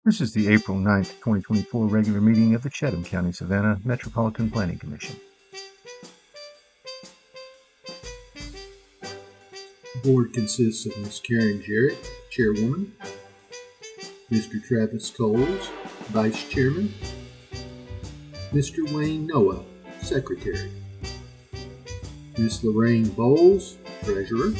This is the April 9th, 2024 regular meeting of the Chatham County Savannah Metropolitan Planning Commission. The board consists of Ms. Karen Jarrett, Chairwoman, Mr. Travis Coles, Vice Chairman, Mr. Wayne Noah, Secretary, Ms. Lorraine Bowles, Treasurer,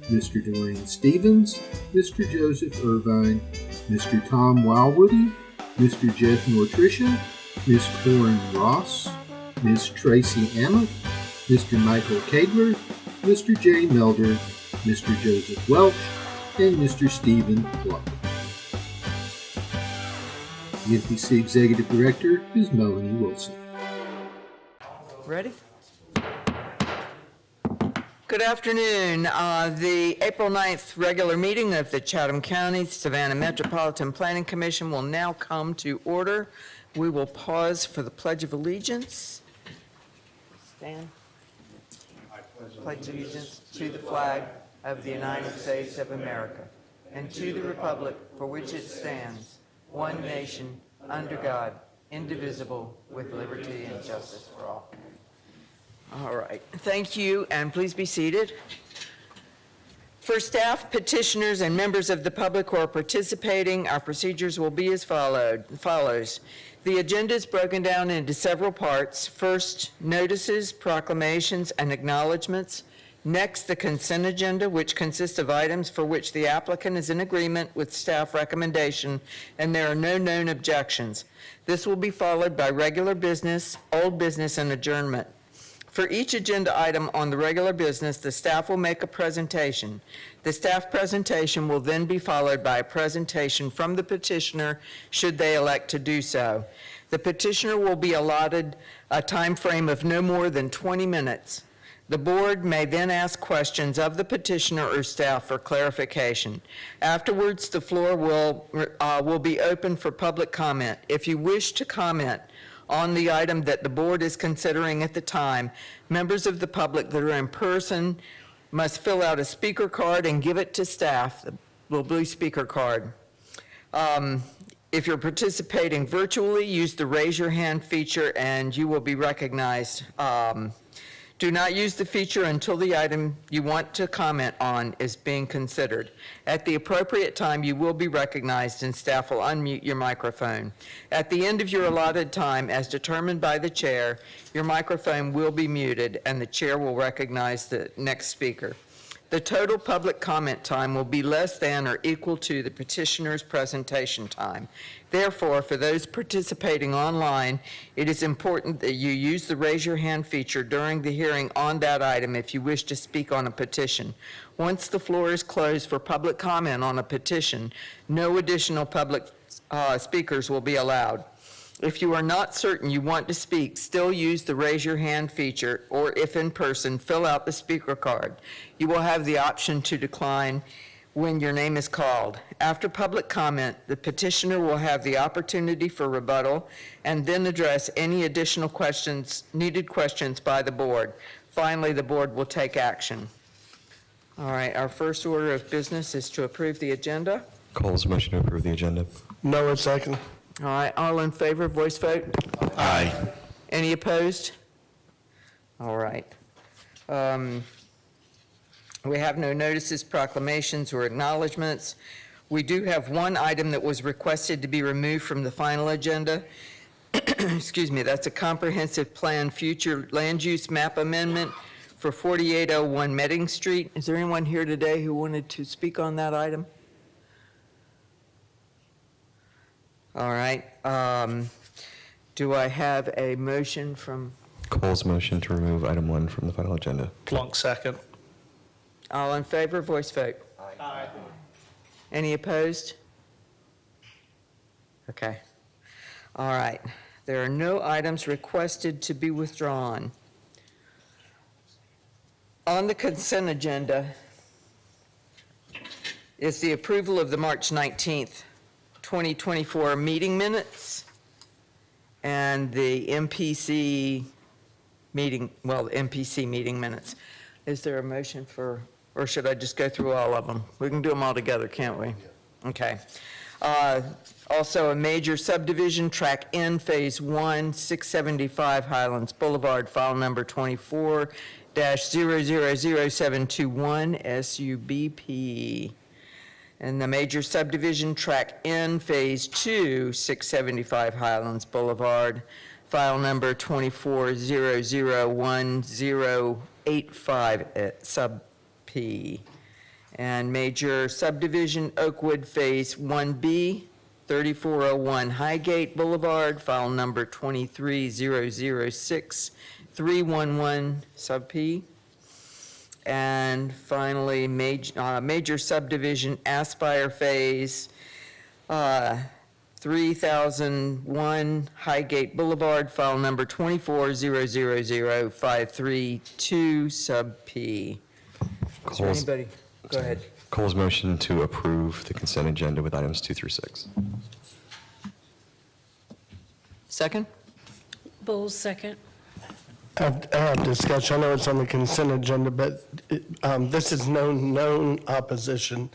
Mr. Dwayne Stevens, Mr. Joseph Irvine, Mr. Tom Wildwoody, Mr. Jeff Nortricia, Ms. Corin Ross, Ms. Tracy Ammett, Mr. Michael Kadler, Mr. Jay Melder, Mr. Joseph Welch, and Mr. Stephen Pluck. The MPC Executive Director is Melanie Wilson. Ready? Good afternoon. The April 9th regular meeting of the Chatham County Savannah Metropolitan Planning Commission will now come to order. We will pause for the Pledge of Allegiance. Stand. I pledge allegiance to the flag of the United States of America and to the republic for which it stands, one nation, under God, indivisible, with liberty and justice for all. All right, thank you, and please be seated. For staff, petitioners, and members of the public who are participating, our procedures will be as follows. The agenda is broken down into several parts. First, notices, proclamations, and acknowledgments. Next, the consent agenda, which consists of items for which the applicant is in agreement with staff recommendation, and there are no known objections. This will be followed by regular business, old business, and adjournment. For each agenda item on the regular business, the staff will make a presentation. The staff presentation will then be followed by a presentation from the petitioner, should they elect to do so. The petitioner will be allotted a time frame of no more than 20 minutes. The board may then ask questions of the petitioner or staff for clarification. Afterwards, the floor will be open for public comment. If you wish to comment on the item that the board is considering at the time, members of the public that are in person must fill out a speaker card and give it to staff, the blue speaker card. If you're participating virtually, use the raise your hand feature and you will be recognized. Do not use the feature until the item you want to comment on is being considered. At the appropriate time, you will be recognized and staff will unmute your microphone. At the end of your allotted time, as determined by the chair, your microphone will be muted and the chair will recognize the next speaker. The total public comment time will be less than or equal to the petitioner's presentation time. Therefore, for those participating online, it is important that you use the raise your hand feature during the hearing on that item if you wish to speak on a petition. Once the floor is closed for public comment on a petition, no additional public speakers will be allowed. If you are not certain you want to speak, still use the raise your hand feature, or if in person, fill out the speaker card. You will have the option to decline when your name is called. After public comment, the petitioner will have the opportunity for rebuttal and then address any additional needed questions by the board. Finally, the board will take action. All right, our first order of business is to approve the agenda. Coles, motion to approve the agenda. No, second. All right, all in favor, voice vote? Aye. Any opposed? All right. We have no notices, proclamations, or acknowledgments. We do have one item that was requested to be removed from the final agenda. Excuse me, that's a comprehensive plan future land use map amendment for 4801 Medding Street. Is there anyone here today who wanted to speak on that item? All right. Do I have a motion from? Coles, motion to remove item 1 from the final agenda. Plunk, second. All in favor, voice vote. Aye. Any opposed? Okay. All right. There are no items requested to be withdrawn. On the consent agenda is the approval of the March 19th, 2024 meeting minutes and the MPC meeting, the MPC meeting minutes. Is there a motion for, or should I just go through all of them? We can do them all together, can't we? Okay. Also, a major subdivision, Track N, Phase 1, 675 Highlands Boulevard, file number 24-000721, SUBP. And the major subdivision, Track N, Phase 2, 675 Highlands Boulevard, file number 24-001085, sub P. And major subdivision, Oakwood Phase 1B, 3401 Highgate Boulevard, file number 23-006-311, sub P. And finally, major subdivision, Aspire Phase 3001 Highgate Boulevard, file number 24-000-532, sub P. Is there anybody? Go ahead. Cole's motion to approve the consent agenda with items 2 through 6. Second? Bowles, second. I have discussion. I know it's on the consent agenda, but this is known opposition.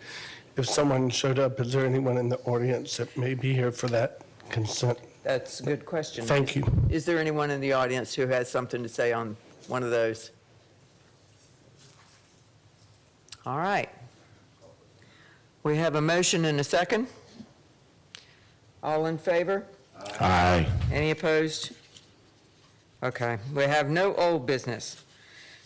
If someone showed up, is there anyone in the audience that may be here for that consent? That's a good question. Thank you. Is there anyone in the audience who has something to say on one of those? All right. We have a motion and a second. All in favor? Aye. Any opposed? Okay, we have no old business.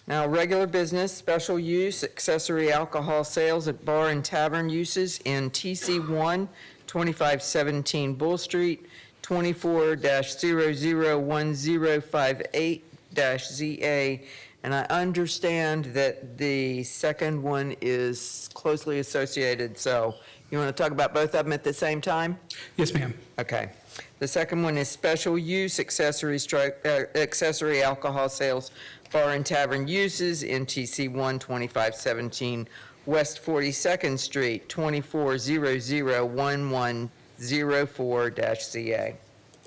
Now, regular business, special use, accessory alcohol sales at bar and tavern uses in TC1, 2517 Bull Street, 24-001058-ZA. And I understand that the second one is closely associated, so you want to talk about both of them at the same time? Yes, ma'am. Okay. The second one is special use accessory alcohol sales, bar and tavern uses in TC1, 2517 West 42nd Street, 24-001104-CA.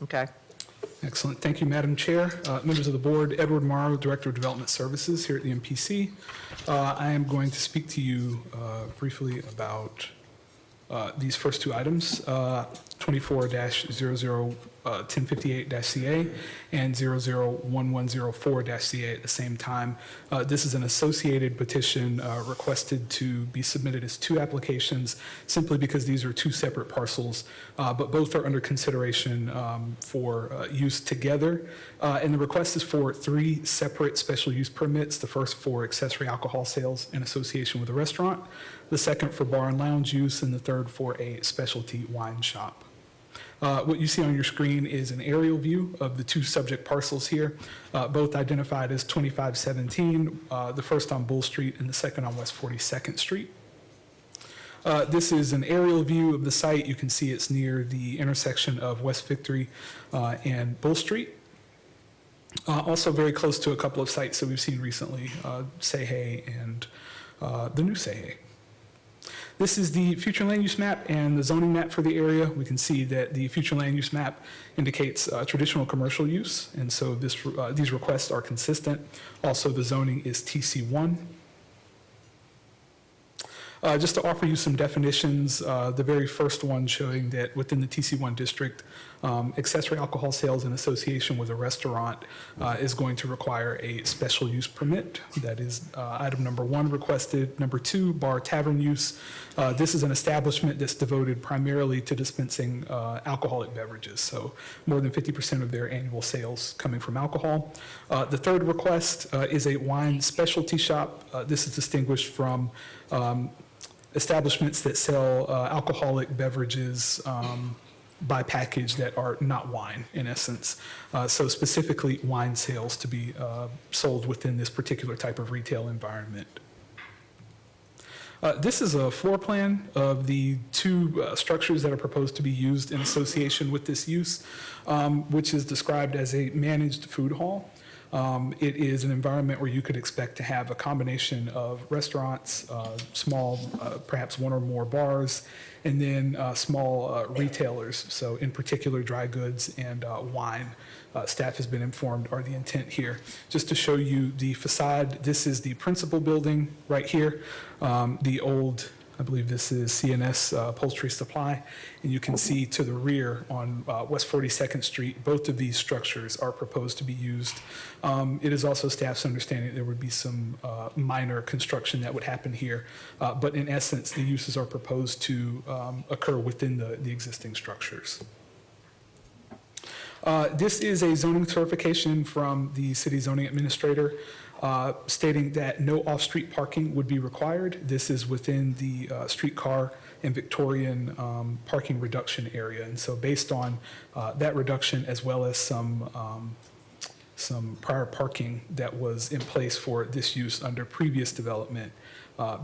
Okay. Excellent. Thank you, Madam Chair. Members of the board, Edward Morrow, Director of Development Services here at the MPC. I am going to speak to you briefly about these first two items, 24-001058-CA and 001104-CA at the same time. This is an associated petition requested to be submitted as two applications simply because these are two separate parcels, but both are under consideration for use together. And the request is for three separate special use permits, the first for accessory alcohol sales in association with a restaurant, the second for bar and lounge use, and the third for a specialty wine shop. What you see on your screen is an aerial view of the two subject parcels here, both identified as 2517, the first on Bull Street and the second on West 42nd Street. This is an aerial view of the site. You can see it's near the intersection of West Victory and Bull Street. Also very close to a couple of sites that we've seen recently, Sayhay and the new Sayhay. This is the future land use map and the zoning map for the area. We can see that the future land use map indicates traditional commercial use, and so these requests are consistent. Also, the zoning is TC1. Just to offer you some definitions, the very first one showing that within the TC1 district, accessory alcohol sales in association with a restaurant is going to require a special use permit. That is item number 1 requested. Number 2, bar tavern use. This is an establishment that's devoted primarily to dispensing alcoholic beverages, so more than 50% of their annual sales coming from alcohol. The third request is a wine specialty shop. This is distinguished from establishments that sell alcoholic beverages by package that are not wine, in essence. So specifically wine sales to be sold within this particular type of retail environment. This is a floor plan of the two structures that are proposed to be used in association with this use, which is described as a managed food hall. It is an environment where you could expect to have a combination of restaurants, small, perhaps one or more bars, and then small retailers. So in particular, dry goods and wine, staff has been informed are the intent here. Just to show you the facade, this is the principal building right here. The old I believe this is CNS Upholstery Supply. And you can see to the rear on West 42nd Street, both of these structures are proposed to be used. It is also staff's understanding there would be some minor construction that would happen here. But in essence, the uses are proposed to occur within the existing structures. This is a zoning certification from the city zoning administrator stating that no off-street parking would be required. This is within the streetcar and Victorian parking reduction area. And so based on that reduction, as well as some prior parking that was in place for this use under previous development,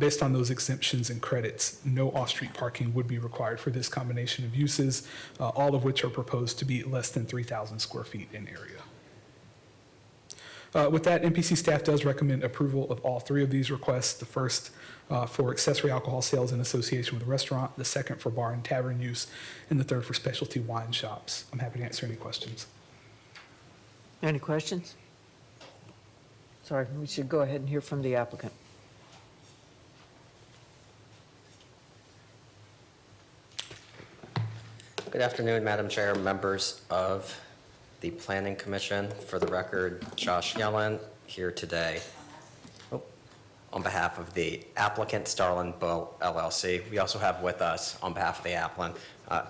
based on those exemptions and credits, no off-street parking would be required for this combination of uses, all of which are proposed to be less than 3,000 square feet in area. With that, MPC staff does recommend approval of all three of these requests. The first for accessory alcohol sales in association with a restaurant, the second for bar and tavern use, and the third for specialty wine shops. I'm happy to answer any questions. Any questions? Sorry, we should go ahead and hear from the applicant. Good afternoon, Madam Chair, members of the Planning Commission. For the record, Josh Yellen here today on behalf of the applicant, Starland Bow LLC. We also have with us, on behalf of the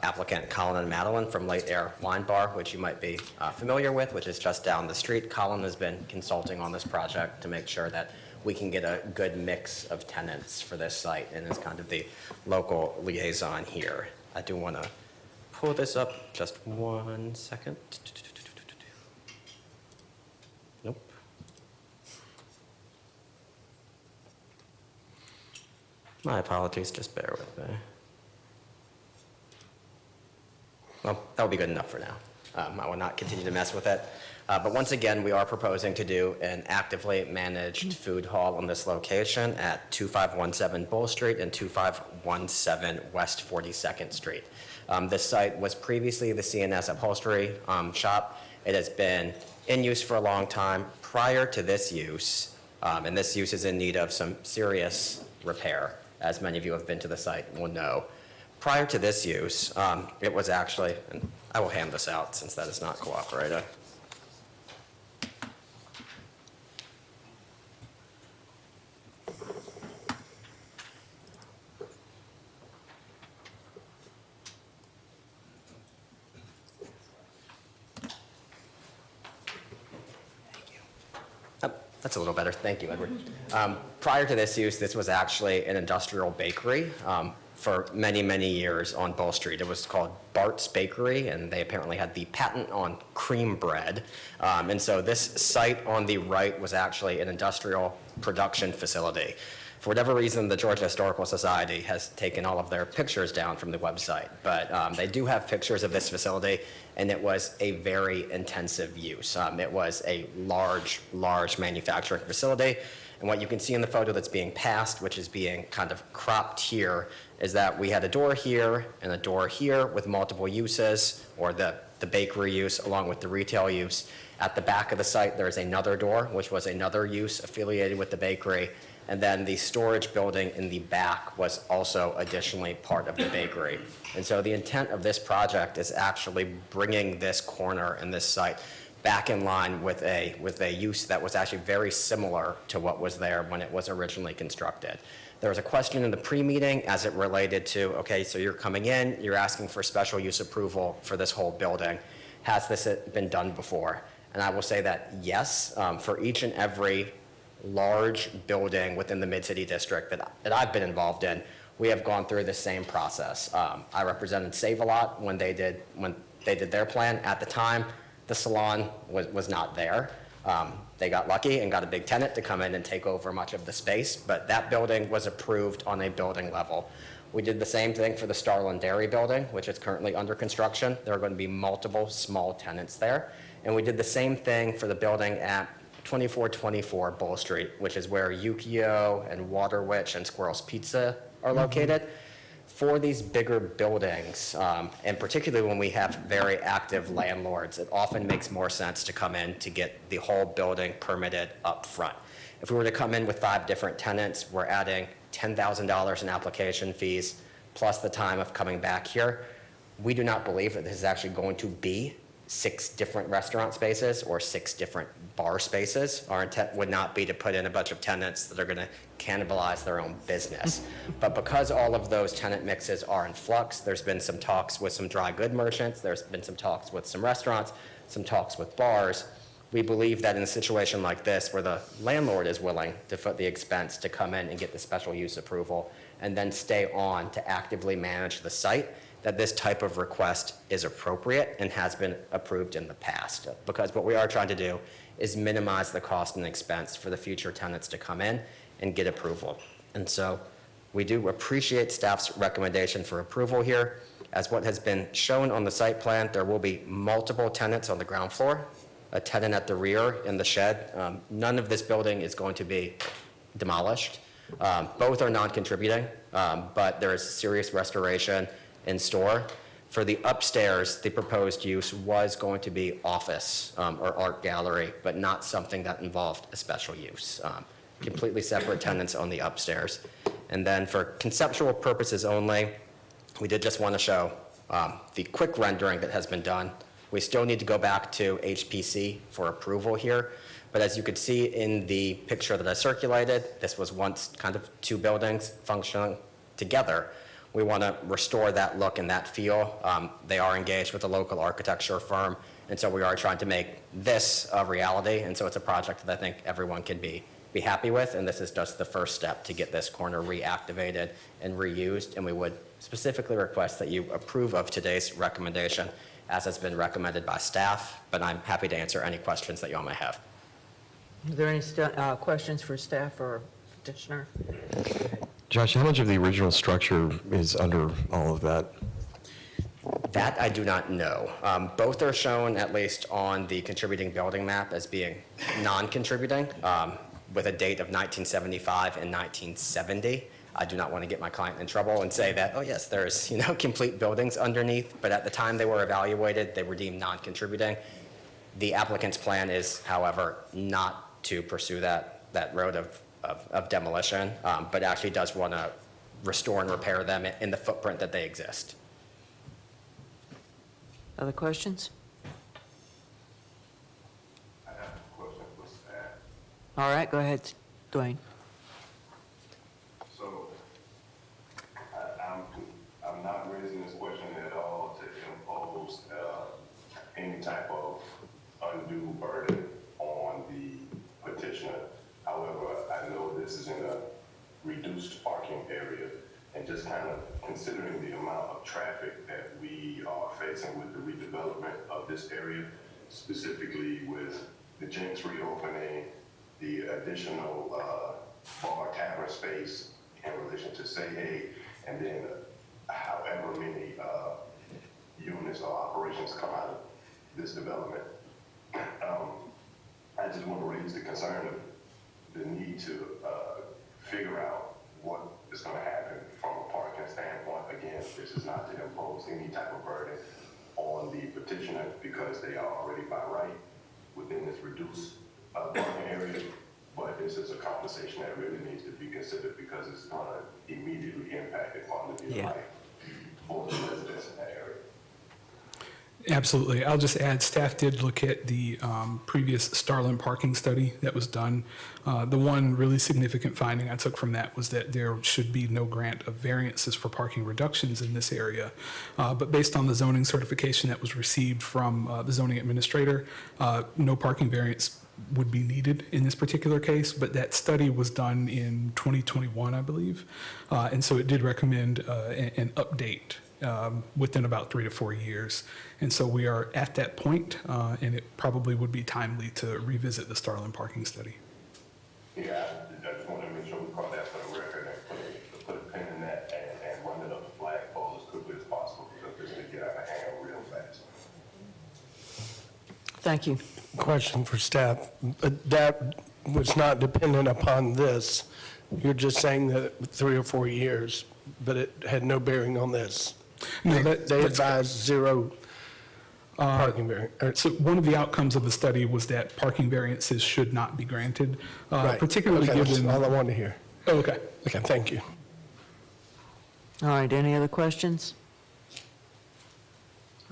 applicant Colin and Madeline from Light Air Wine Bar, which you might be familiar with, which is just down the street. Colin has been consulting on this project to make sure that we can get a good mix of tenants for this site, and is kind of the local liaison here. I do want to pull this up just 1 second. Nope. My apologies, just bear with me. Well, that will be good enough for now. I will not continue to mess with it. But once again, we are proposing to do an actively managed food hall on this location at 2517 Bull Street and 2517 West 42nd Street. This site was previously the CNS Upholstery shop. It has been in use for a long time prior to this use, and this use is in need of some serious repair, as many of you have been to the site will know. Prior to this use, it was actually, and I will hand this out since that is not cooperating. That's a little better. Thank you, Edward. Prior to this use, this was actually an industrial bakery for many, many years on Bull Street. It was called Bart's Bakery, and they apparently had the patent on cream bread. And so this site on the right was actually an industrial production facility. For whatever reason, the Georgia Historical Society has taken all of their pictures down from the website, but they do have pictures of this facility, and it was a very intensive use. It was a large manufacturing facility, and what you can see in the photo that's being passed, which is being kind of cropped here, is that we had a door here and a door here with multiple uses, or the bakery use along with the retail use. At the back of the site, there's another door, which was another use affiliated with the bakery. And then the storage building in the back was also additionally part of the bakery. And so the intent of this project is actually bringing this corner and this site back in line with a use that was actually very similar to what was there when it was originally constructed. There was a question in the pre-meeting as it related to, okay, so you're coming in, you're asking for special use approval for this whole building. Has this been done before? And I will say that yes, for each and every large building within the Mid-City District that I've been involved in, we have gone through the same process. I represented Save-A-Lot when they did their plan. At the time, the salon was not there. They got lucky and got a big tenant to come in and take over much of the space, but that building was approved on a building level. We did the same thing for the Starland Dairy building, which is currently under construction. There are going to be multiple small tenants there. And we did the same thing for the building at 2424 Bull Street, which is where Yukio and Water Witch and Squirrel's Pizza are located. For these bigger buildings, and particularly when we have very active landlords, it often makes more sense to come in to get the whole building permitted up front. If we were to come in with 5 different tenants, we're adding $10,000 in application fees, plus the time of coming back here. We do not believe that this is actually going to be 6 different restaurant spaces or 6 different bar spaces. Our intent would not be to put in a bunch of tenants that are going to cannibalize their own business. But because all of those tenant mixes are in flux, there's been some talks with some dry good merchants, there's been some talks with some restaurants, some talks with bars. We believe that in a situation like this, where the landlord is willing to foot the expense to come in and get the special use approval and then stay on to actively manage the site, that this type of request is appropriate and has been approved in the past. Because what we are trying to do is minimize the cost and expense for the future tenants to come in and get approval. And so we do appreciate staff's recommendation for approval here. As what has been shown on the site plan, there will be multiple tenants on the ground floor, a tenant at the rear in the shed. None of this building is going to be demolished. Both are non-contributing, but there is serious restoration in store. For the upstairs, the proposed use was going to be office or art gallery, but not something that involved a special use. Completely separate tenants on the upstairs. And then for conceptual purposes only, we did just want to show the quick rendering that has been done. We still need to go back to HPC for approval here. But as you could see in the picture that I circulated, this was once kind of 2 buildings functioning together. We want to restore that look and that feel. They are engaged with a local architecture firm, and so we are trying to make this a reality. And so it's a project that I think everyone can be happy with, and this is just the first step to get this corner reactivated and reused. And we would specifically request that you approve of today's recommendation as has been recommended by staff, but I'm happy to answer any questions that you all may have. Are there any questions for staff or petitioner? Josh, how much of the original structure is under all of that? That I do not know. Both are shown, at least on the contributing building map, as being non-contributing, with a date of 1975 and 1970. I do not want to get my client in trouble and say that, oh yes, there's complete buildings underneath, but at the time they were evaluated, they were deemed non-contributing. The applicant's plan is, however, not to pursue that road of demolition, but actually does want to restore and repair them in the footprint that they exist. Other questions? I have a question for staff. All right, go ahead, Dwayne. So I'm not raising this question at all to impose any type of undue burden on the petitioner. However, I know this is in a reduced parking area, and just kind of considering the amount of traffic that we are facing with the redevelopment of this area, specifically with the Jenks reopening, the additional bar tavern space in relation to Say Hey, and then however many units or operations come out of this development. I just want to raise the concern of the need to figure out what is going to happen from a parking standpoint. Again, this is not to impose any type of burden on the petitioner because they are already by right within this reduced parking area. But this is a conversation that really needs to be considered because it's going to immediately impact the quality of life for the residents in that area. Absolutely. I'll just add, staff did look at the previous Starland parking study that was done. The one really significant finding I took from that was that there should be no grant of variances for parking reductions in this area. But based on the zoning certification that was received from the zoning administrator, no parking variance would be needed in this particular case, but that study was done in 2021, I believe. And so it did recommend an update within about 3 to 4 years. And so we are at that point, and it probably would be timely to revisit the Starland parking study. Yeah, I just want to make sure we call that for the record and put a pin in that and run it up the flagpole as quickly as possible because this could get out of hand real fast. Thank you. Question for staff. That was not dependent upon this. You're just saying that 3 or 4 years, but it had no bearing on this. No, They advised 0 parking variance. So one of the outcomes of the study was that parking variances should not be granted, Right. particularly Okay, given. that's all I wanted to hear. Oh, okay. Okay, thank you. All right, any other questions?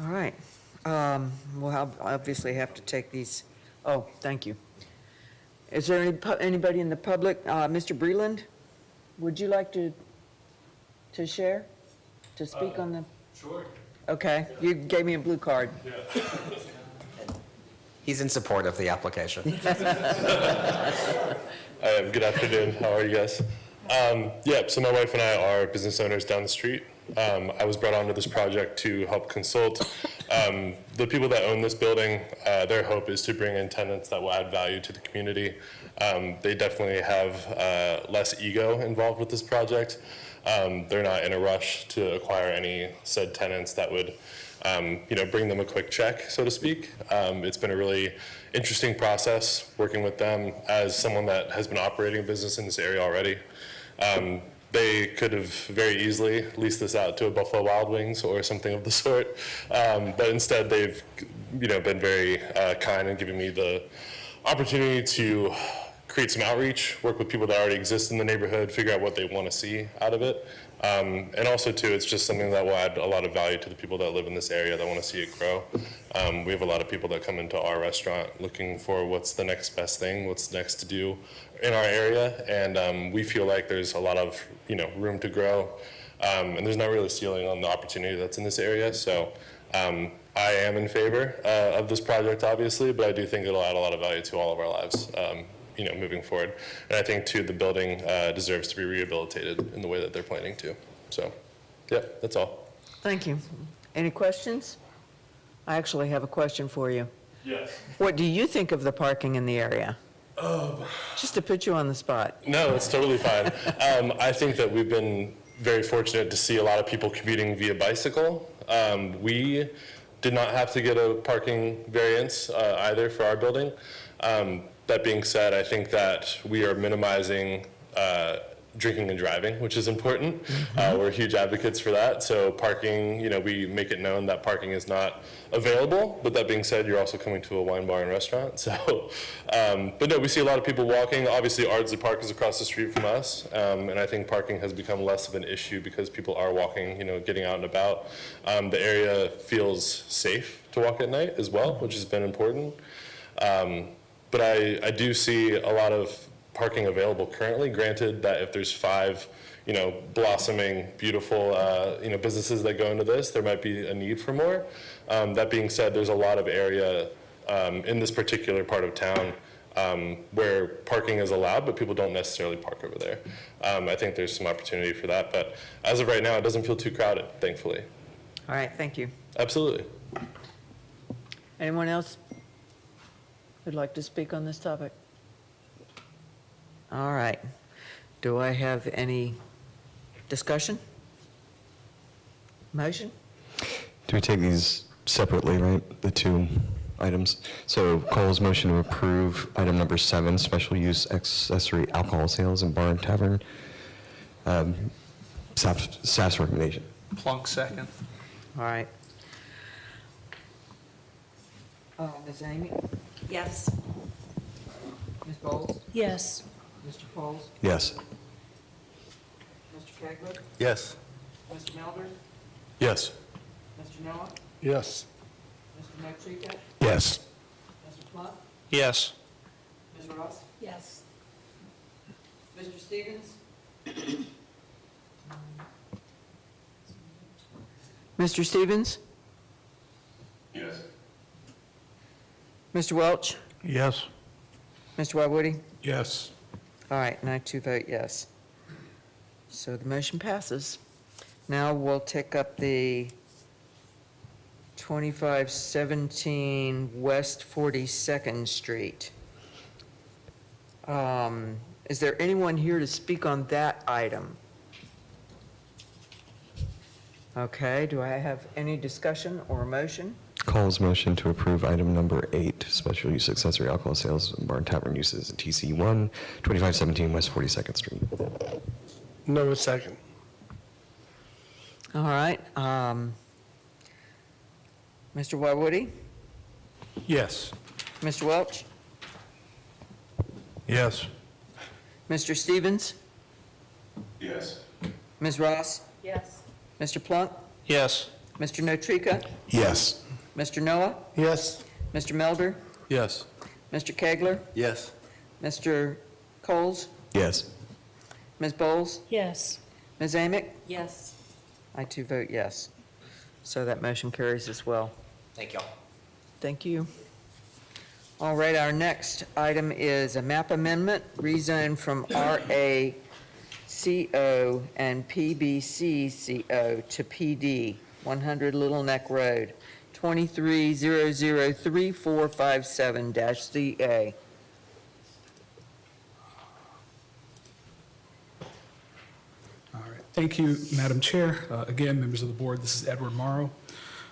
All right, we'll obviously have to take these, oh, thank you. Is there anybody in the public? Mr. Breland, would you like to share, to speak on the? Sure. Okay, you gave me a blue card. He's in support of the application. Good afternoon. How are you guys? So my wife and I are business owners down the street. I was brought onto this project to help consult. The people that own this building, their hope is to bring in tenants that will add value to the community. They definitely have less ego involved with this project. They're not in a rush to acquire any said tenants that would bring them a quick check, so to speak. It's been a really interesting process working with them as someone that has been operating a business in this area already. They could have very easily leased this out to a Buffalo Wild Wings or something of the sort, but instead they've been very kind and given me the opportunity to create some outreach, work with people that already exist in the neighborhood, figure out what they want to see out of it. And also too, it's just something that will add a lot of value to the people that live in this area that want to see it grow. We have a lot of people that come into our restaurant looking for what's the next best thing, what's next to do in our area. And we feel like there's a lot of, room to grow. And there's not really a ceiling on the opportunity that's in this area. So I am in favor of this project, obviously, but I do think it'll add a lot of value to all of our lives. Moving forward. And I think too, the building deserves to be rehabilitated in the way that they're planning to. So, yeah, that's all. Thank you. Any questions? I actually have a question for you. Yes. What do you think of the parking in the area? Just to put you on the spot. No, it's totally fine. I think that we've been very fortunate to see a lot of people commuting via bicycle. We did not have to get a parking variance either for our building. That being said, I think that we are minimizing drinking and driving, which is important. We're huge advocates for that. So parking, we make it known that parking is not available. But that being said, you're also coming to a wine bar and restaurant. So, but no, we see a lot of people walking. Obviously, Ardsley Park is across the street from us. And I think parking has become less of an issue because people are walking, getting out and about. The area feels safe to walk at night as well, which has been important. But I do see a lot of parking available currently, granted that if there's 5, blossoming, beautiful, businesses that go into this, there might be a need for more. That being said, there's a lot of area in this particular part of town where parking is allowed, but people don't necessarily park over there. I think there's some opportunity for that, but as of right now, it doesn't feel too crowded, thankfully. All right, thank you. Absolutely. Anyone else who'd like to speak on this topic? All right. Do I have any discussion? Motion? Do we take these separately, right? The two items. So Cole's motion to approve item number 7, special use accessory alcohol sales in bar and tavern. Staff's recommendation. Plunk second. All right. Ms. Amy? Yes. Ms. Bowles? Yes. Mr. Pauls? Yes. Mr. Kegler? Yes. Mr. Melder? Yes. Mr. Noah? Yes. Mr. Mochica? Yes. Mr. Plump? Yes. Ms. Ross? Yes. Mr. Stevens? Mr. Stevens? Yes. Mr. Welch? Yes. Mr. Wildwoody? Yes. All right, and I too vote yes. So the motion passes. Now we'll take up the 2517 West 42nd Street. Is there anyone here to speak on that item? Okay, do I have any discussion or a motion? Cole's motion to approve item number 8, special use accessory alcohol sales in bar and tavern uses in TC1, 2517 West 42nd Street. No second. All right. Mr. Wildwoody? Yes. Mr. Welch? Yes. Mr. Stevens? Yes. Ms. Ross? Yes. Mr. Plunk, Yes. Mr. Notrika, Yes. Mr. Noah, Yes. Mr. Melder, Yes. Mr. Kegler, Yes. Mr. Coles, Yes. Ms. Bowles, Yes. Ms. Amick. Yes. I too vote yes. So that motion carries as well. Thank y'all. Thank you. All right, our next item is a map amendment, rezone from RA CO and PBC CO to PD, 100 Little Neck Road, 23003457-CA. All right. Thank you, Madam Chair. Again, members of the board, this is Edward Morrow.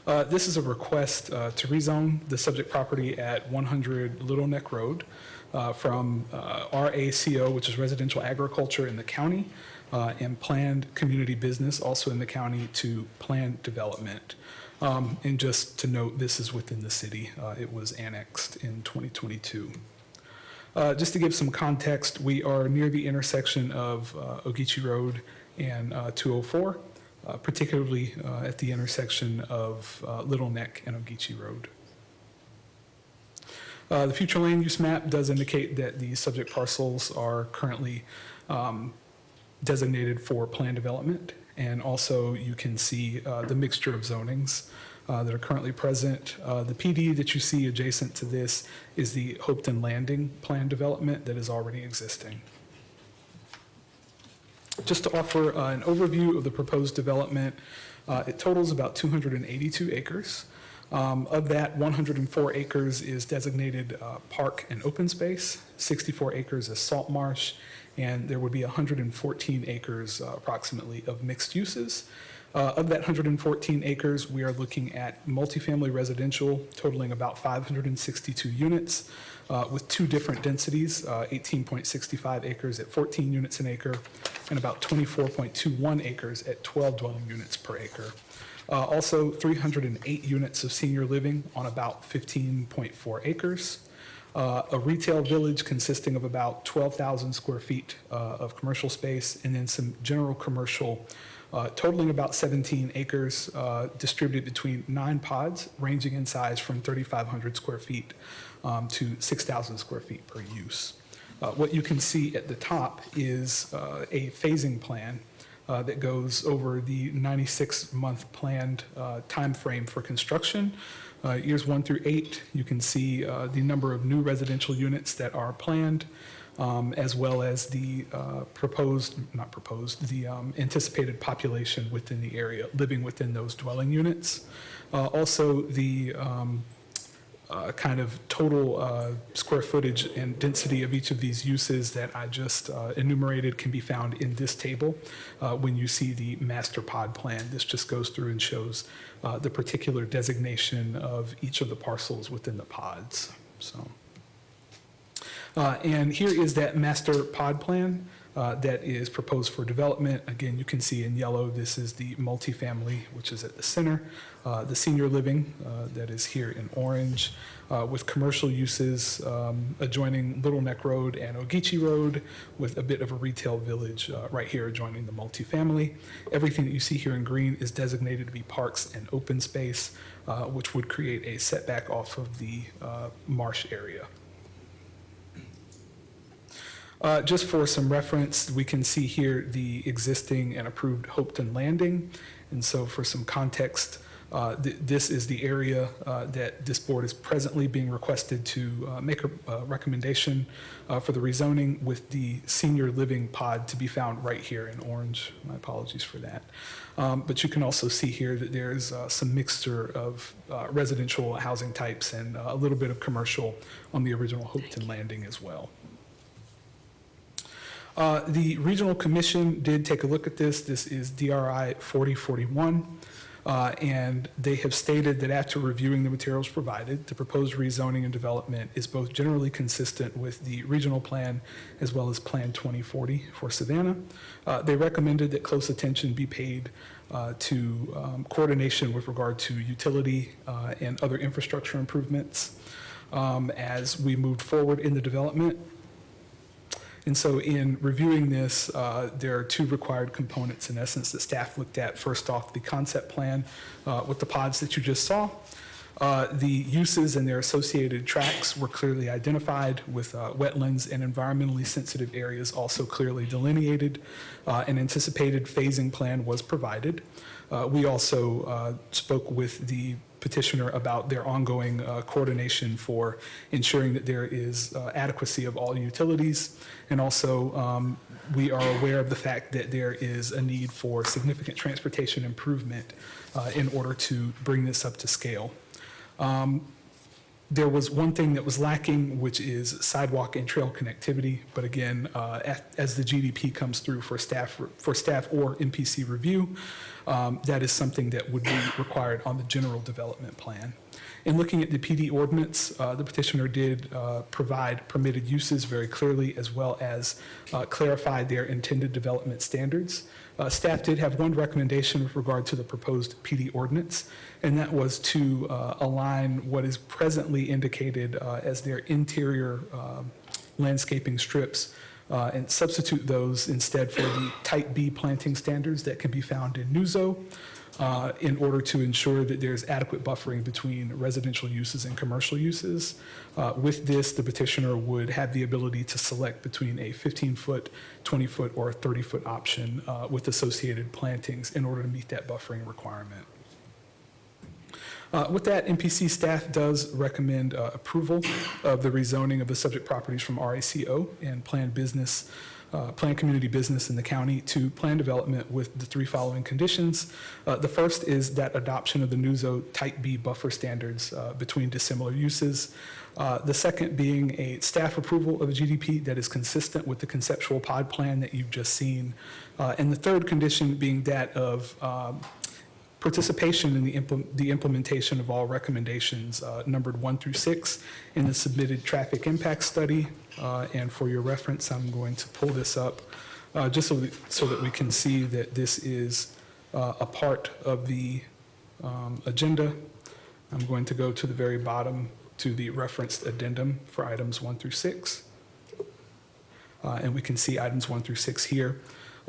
This is a request to rezone the subject property at 100 Little Neck Road from RACO, which is residential agriculture in the county, and planned community business, also in the county, to planned development. And just to note, this is within the city. It was annexed in 2022. Just to give some context, we are near the intersection of Ogeechee Road and 204, particularly at the intersection of Little Neck and Ogeechee Road. The future land use map does indicate that the subject parcels are currently designated for planned development, and also you can see the mixture of zonings that are currently present. The PD that you see adjacent to this is the Hopeton Landing planned development that is already existing. Just to offer an overview of the proposed development, it totals about 282 acres. Of that, 104 acres is designated park and open space, 64 acres is salt marsh, and there would be 114 acres approximately of mixed uses. Of that 114 acres, we are looking at multifamily residential totaling about 562 units with two different densities, 18.65 acres at 14 units an acre and about 24.21 acres at 12 dwelling units per acre. Also, 308 units of senior living on about 15.4 acres. A retail village consisting of about 12,000 square feet of commercial space, and then some general commercial totaling about 17 acres, distributed between 9 pods, ranging in size from 3,500 square feet to 6,000 square feet per use. What you can see at the top is a phasing plan that goes over the 96-month planned time frame for construction. Years 1 through 8, you can see the number of new residential units that are planned, as well as the anticipated population within the area living within those dwelling units. Also, the kind of total square footage and density of each of these uses that I just enumerated can be found in this table. When you see the master pod plan, this just goes through and shows the particular designation of each of the parcels within the pods. So, and here is that master pod plan that is proposed for development. Again, you can see in yellow, this is the multifamily, which is at the center. The senior living that is here in orange, with commercial uses adjoining Little Neck Road and Ogeechee Road, with a bit of a retail village right here adjoining the multifamily. Everything that you see here in green is designated to be parks and open space, which would create a setback off of the marsh area. Just for some reference, we can see here the existing and approved Hopeton Landing. And so for some context, this is the area that this board is presently being requested to make a recommendation for the rezoning, with the senior living pod to be found right here in orange. My apologies for that. But you can also see here that there's some mixture of residential housing types and a little bit of commercial on the original Hopeton Landing as well. The Regional Commission did take a look at this. This is DRI 4041, and they have stated that after reviewing the materials provided, the proposed rezoning and development is both generally consistent with the regional plan as well as Plan 2040 for Savannah. They recommended that close attention be paid to coordination with regard to utility and other infrastructure improvements as we moved forward in the development. And so in reviewing this, there are two required components, in essence, that staff looked at. First off, the concept plan with the pods that you just saw. The uses and their associated tracks were clearly identified, with wetlands and environmentally sensitive areas also clearly delineated. An anticipated phasing plan was provided. We also spoke with the petitioner about their ongoing coordination for ensuring that there is adequacy of all utilities. And also, we are aware of the fact that there is a need for significant transportation improvement in order to bring this up to scale. There was one thing that was lacking, which is sidewalk and trail connectivity. But again, as the GDP comes through for staff or MPC review, that is something that would be required on the general development plan. In looking at the PD ordinance, the petitioner did provide permitted uses very clearly, as well as clarified their intended development standards. Staff did have one recommendation with regard to the proposed PD ordinance, and that was to align what is presently indicated as their interior landscaping strips and substitute those instead for the type B planting standards that can be found in NUZO, in order to ensure that there's adequate buffering between residential uses and commercial uses. With this, the petitioner would have the ability to select between a 15-foot, 20-foot, or a 30-foot option with associated plantings in order to meet that buffering requirement. With that, MPC staff does recommend approval of the rezoning of the subject properties from RACO and planned community business in the county to planned development with the three following conditions. The first is that adoption of the NUZO Type B buffer standards between dissimilar uses. The second being a staff approval of a GDP that is consistent with the conceptual pod plan that you've just seen. And the third condition being that of participation in the implementation of all recommendations numbered 1 through 6 in the submitted traffic impact study. And for your reference, I'm going to pull this up just so that we can see that this is a part of the agenda. I'm going to go to the very bottom to the referenced addendum for items 1 through 6. And we can see items 1 through 6 here.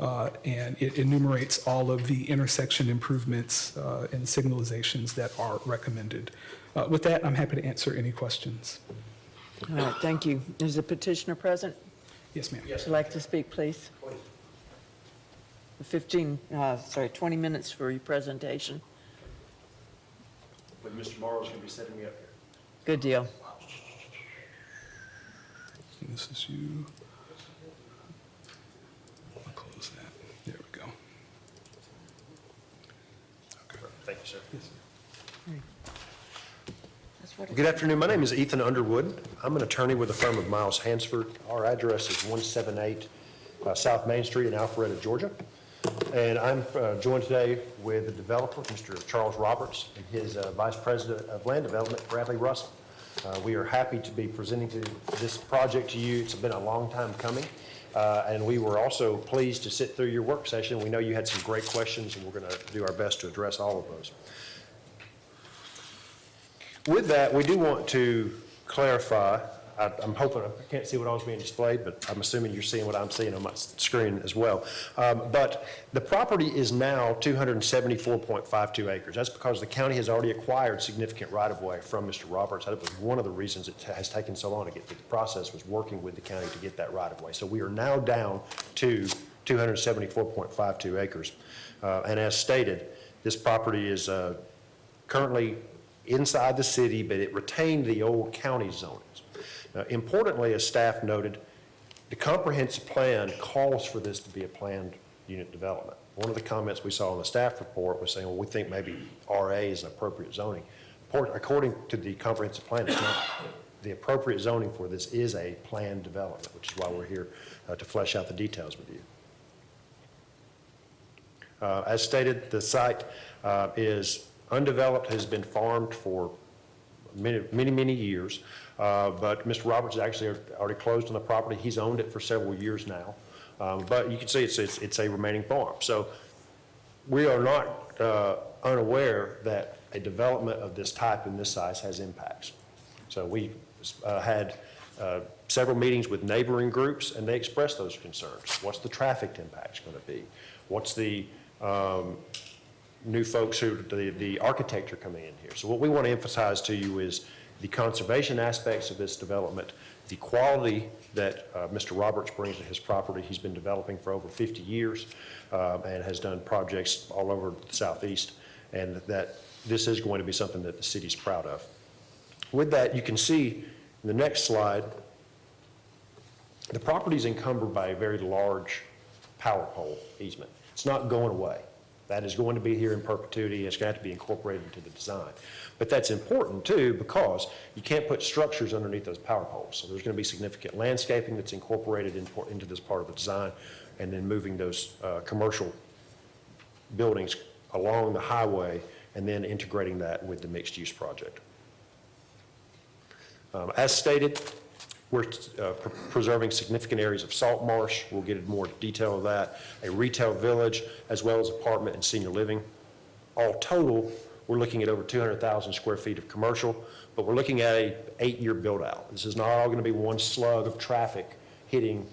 And it enumerates all of the intersection improvements and signalizations that are recommended. With that, I'm happy to answer any questions. All right, thank you. Is the petitioner present? Yes, ma'am. Would you like to speak, please? 20 minutes for your presentation. But Mr. Morrow's going to be setting me up here. Good deal. This is you. I'll close that. There we go. Okay. Thank you, sir. Yes, sir. Good afternoon. My name is Ethan Underwood. I'm an attorney with the firm of Miles Hansford. Our address is 178 South Main Street in Alpharetta, Georgia. And I'm joined today with the developer, Mr. Charles Roberts, and his Vice President of Land Development, Bradley Russell. We are happy to be presenting this project to you. It's been a long time coming. And we were also pleased to sit through your work session. We know you had some great questions, and we're going to do our best to address all of those. With that, we do want to clarify, I'm hoping, I can't see what all is being displayed, but I'm assuming you're seeing what I'm seeing on my screen as well. But the property is now 274.52 acres. That's because the county has already acquired significant right-of-way from Mr. Roberts. That was one of the reasons it has taken so long to get through the process, was working with the county to get that right-of-way. So we are now down to 274.52 acres. And as stated, this property is currently inside the city, but it retained the old county zonings. Now, importantly, as staff noted, the comprehensive plan calls for this to be a planned unit development. One of the comments we saw in the staff report was saying, well, we think maybe RA is appropriate zoning. According to the comprehensive plan, it's not. The appropriate zoning for this is a planned development, which is why we're here to flesh out the details with you. As stated, the site is undeveloped, has been farmed for many years, but Mr. Roberts has actually already closed on the property. He's owned it for several years now, but you can see it's a remaining farm. So we are not unaware that a development of this type and this size has impacts. So we had several meetings with neighboring groups, and they expressed those concerns. What's the traffic impacts going to be? What's the new folks the architecture coming in here? So what we want to emphasize to you is the conservation aspects of this development, the quality that Mr. Roberts brings to his property. He's been developing for over 50 years and has done projects all over the southeast, and that this is going to be something that the city's proud of. With that, you can see in the next slide, the property is encumbered by a very large power pole easement. It's not going away. That is going to be here in perpetuity. It's going to have to be incorporated into the design. But that's important too, because you can't put structures underneath those power poles. So there's going to be significant landscaping that's incorporated into this part of the design, and then moving those commercial buildings along the highway and then integrating that with the mixed use project. As stated, we're preserving significant areas of salt marsh. We'll get into more detail of that. A retail village, as well as apartment and senior living. All total, we're looking at over 200,000 square feet of commercial, but we're looking at a 8-year build out. This is not all going to be one slug of traffic hitting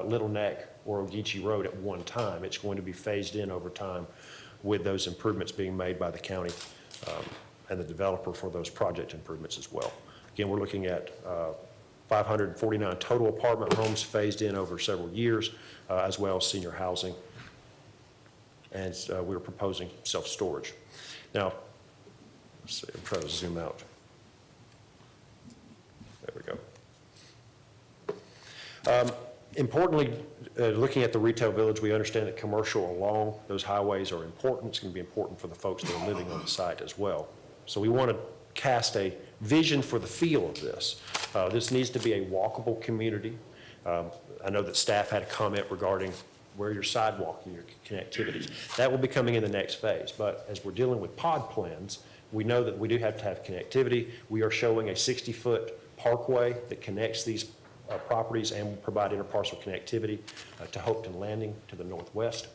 Little Neck or Ogeechee Road at one time. It's going to be phased in over time with those improvements being made by the county and the developer for those project improvements as well. Again, we're looking at 549 total apartment homes phased in over several years, as well as senior housing. And we're proposing self-storage. Now, let's see, I'm trying to zoom out. There we go. Importantly, looking at the retail village, we understand that commercial along those highways are important. It's going to be important for the folks that are living on the site as well. So we want to cast a vision for the feel of this. This needs to be a walkable community. I know that staff had a comment regarding where your sidewalk and your connectivities. That will be coming in the next phase, but as we're dealing with pod plans, we know that we do have to have connectivity. We are showing a 60-foot parkway that connects these properties and will provide interparcel connectivity to Hopeton Landing to the northwest.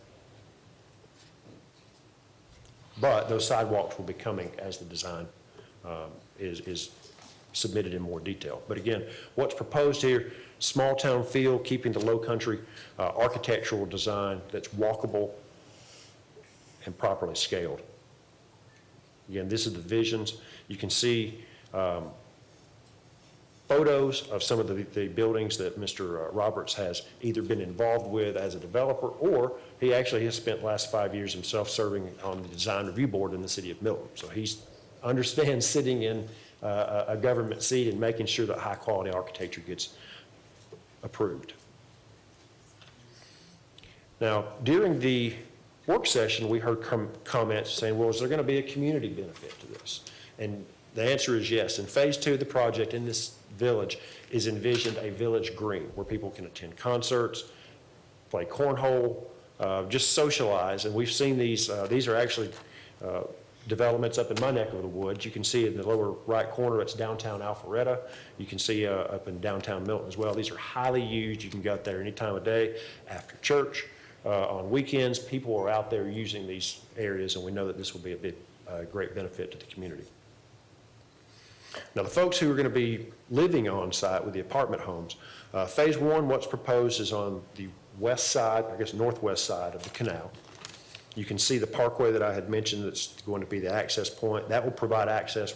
But those sidewalks will be coming as the design is submitted in more detail. But again, what's proposed here, small town feel, keeping the low country architectural design that's walkable and properly scaled. Again, this is the visions. You can see photos of some of the buildings that Mr. Roberts has either been involved with as a developer, or he actually has spent the last 5 years himself serving on the design review board in the city of Milton. So he understands sitting in a government seat and making sure that high quality architecture gets approved. Now, during the work session, we heard comments saying, well, is there going to be a community benefit to this? And the answer is yes. In phase 2 of the project in this village is envisioned a village green where people can attend concerts, play cornhole, just socialize. And we've seen these are actually developments up in my neck of the woods. You can see in the lower right corner, it's downtown Alpharetta. You can see up in downtown Milton as well. These are highly used. You can go out there any time of day, after church, on weekends. People are out there using these areas, and we know that this will be a big, great benefit to the community. Now, the folks who are going to be living on site with the apartment homes, phase 1, what's proposed is on the west side, I guess northwest side of the canal. You can see the parkway that I had mentioned that's going to be the access point. That will provide access,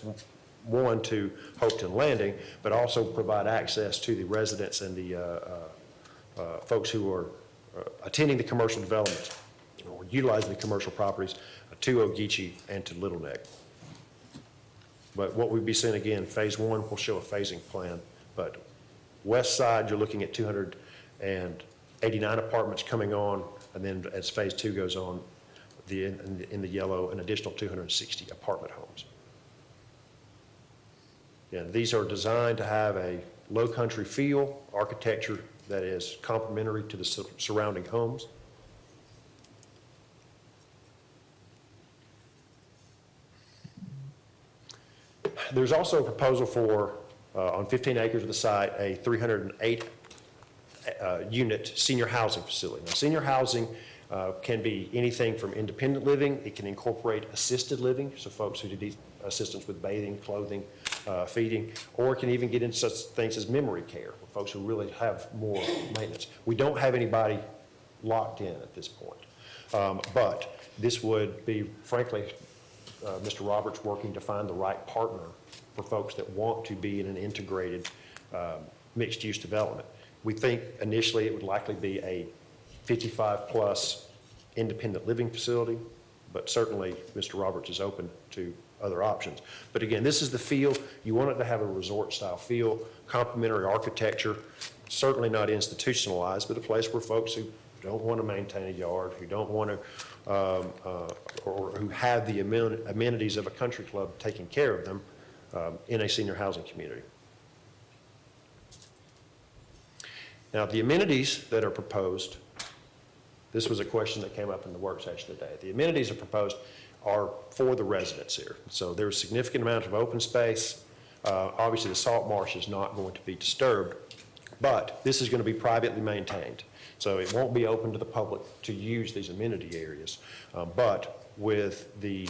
one, to Hopeton Landing, but also provide access to the residents and the folks who are attending the commercial development or utilizing the commercial properties to Ogeechee and to Little Neck. But what we'll be seeing again, phase 1 will show a phasing plan, but west side, you're looking at 289 apartments coming on, and then as phase 2 goes on, in the yellow, an additional 260 apartment homes. Yeah, these are designed to have a low country feel, architecture that is complementary to the surrounding homes. There's also a proposal for, on 15 acres of the site, a 308 unit senior housing facility. Now, senior housing can be anything from independent living. It can incorporate assisted living, so folks who need assistance with bathing, clothing, feeding, or it can even get into such things as memory care, for folks who really have more maintenance. We don't have anybody locked in at this point. But this would be, frankly, Mr. Roberts working to find the right partner for folks that want to be in an integrated mixed-use development. We think initially it would likely be a 55-plus independent living facility, but certainly Mr. Roberts is open to other options. But again, this is the feel. You want it to have a resort-style feel, complementary architecture, certainly not institutionalized, but a place where folks who don't want to maintain a yard, who don't want to, or who have the amenities of a country club taking care of them in a senior housing community. Now, the amenities that are proposed, this was a question that came up in the work session today. The amenities are proposed are for the residents here. So there's a significant amount of open space. Obviously, the salt marsh is not going to be disturbed, but this is going to be privately maintained. So it won't be open to the public to use these amenity areas. But with the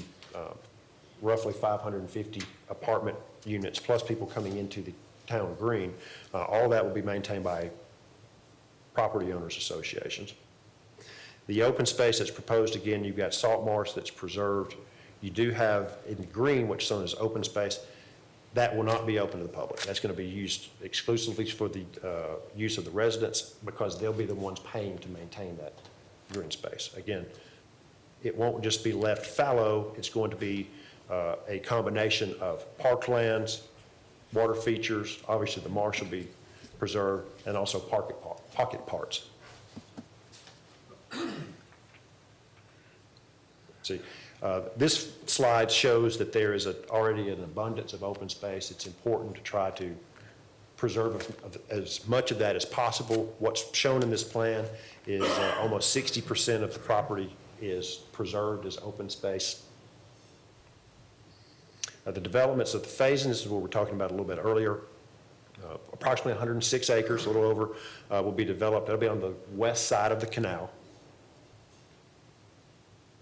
roughly 550 apartment units, plus people coming into the town green, all that will be maintained by property owners associations. The open space that's proposed, again, you've got salt marsh that's preserved. You do have in green, which is known as open space, that will not be open to the public. That's going to be used exclusively for the use of the residents, because they'll be the ones paying to maintain that green space. Again, it won't just be left fallow. It's going to be a combination of parklands, water features, obviously the marsh will be preserved, and also pocket parts. See, this slide shows that there is already an abundance of open space. It's important to try to preserve as much of that as possible. What's shown in this plan is almost 60% of the property is preserved as open space. The developments of the phasing, this is what we were talking about a little bit earlier. Approximately 106 acres, a little over, will be developed. That'll be on the west side of the canal.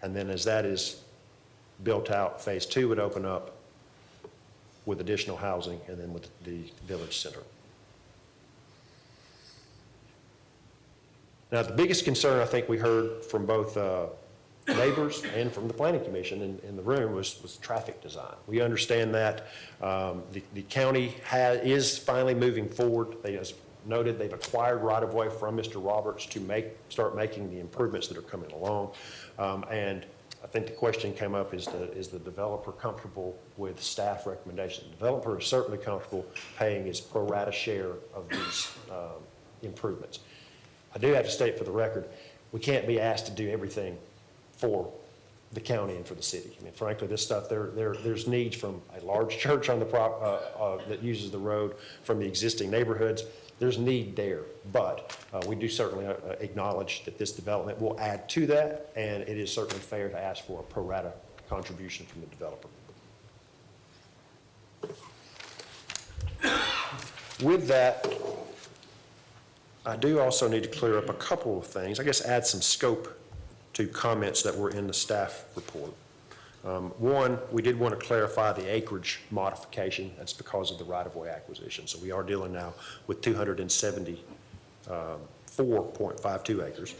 And then as that is built out, phase 2 would open up with additional housing and then with the village center. Now, the biggest concern I think we heard from both neighbors and from the Planning Commission in the room was traffic design. We understand that. The county is finally moving forward. They, as noted, they've acquired right-of-way from Mr. Roberts to start making the improvements that are coming along. And I think the question came up, is the developer comfortable with staff recommendations? The developer is certainly comfortable paying his pro rata share of these improvements. I do have to state for the record, we can't be asked to do everything for the county and for the city. I mean, frankly, this stuff, there's needs from a large church on the that uses the road, from the existing neighborhoods. There's need there, but we do certainly acknowledge that this development will add to that, and it is certainly fair to ask for a pro rata contribution from the developer. With that, I do also need to clear up a couple of things. I guess add some scope to comments that were in the staff report. One, we did want to clarify the acreage modification. That's because of the right-of-way acquisition. So we are dealing now with 274.52 acres.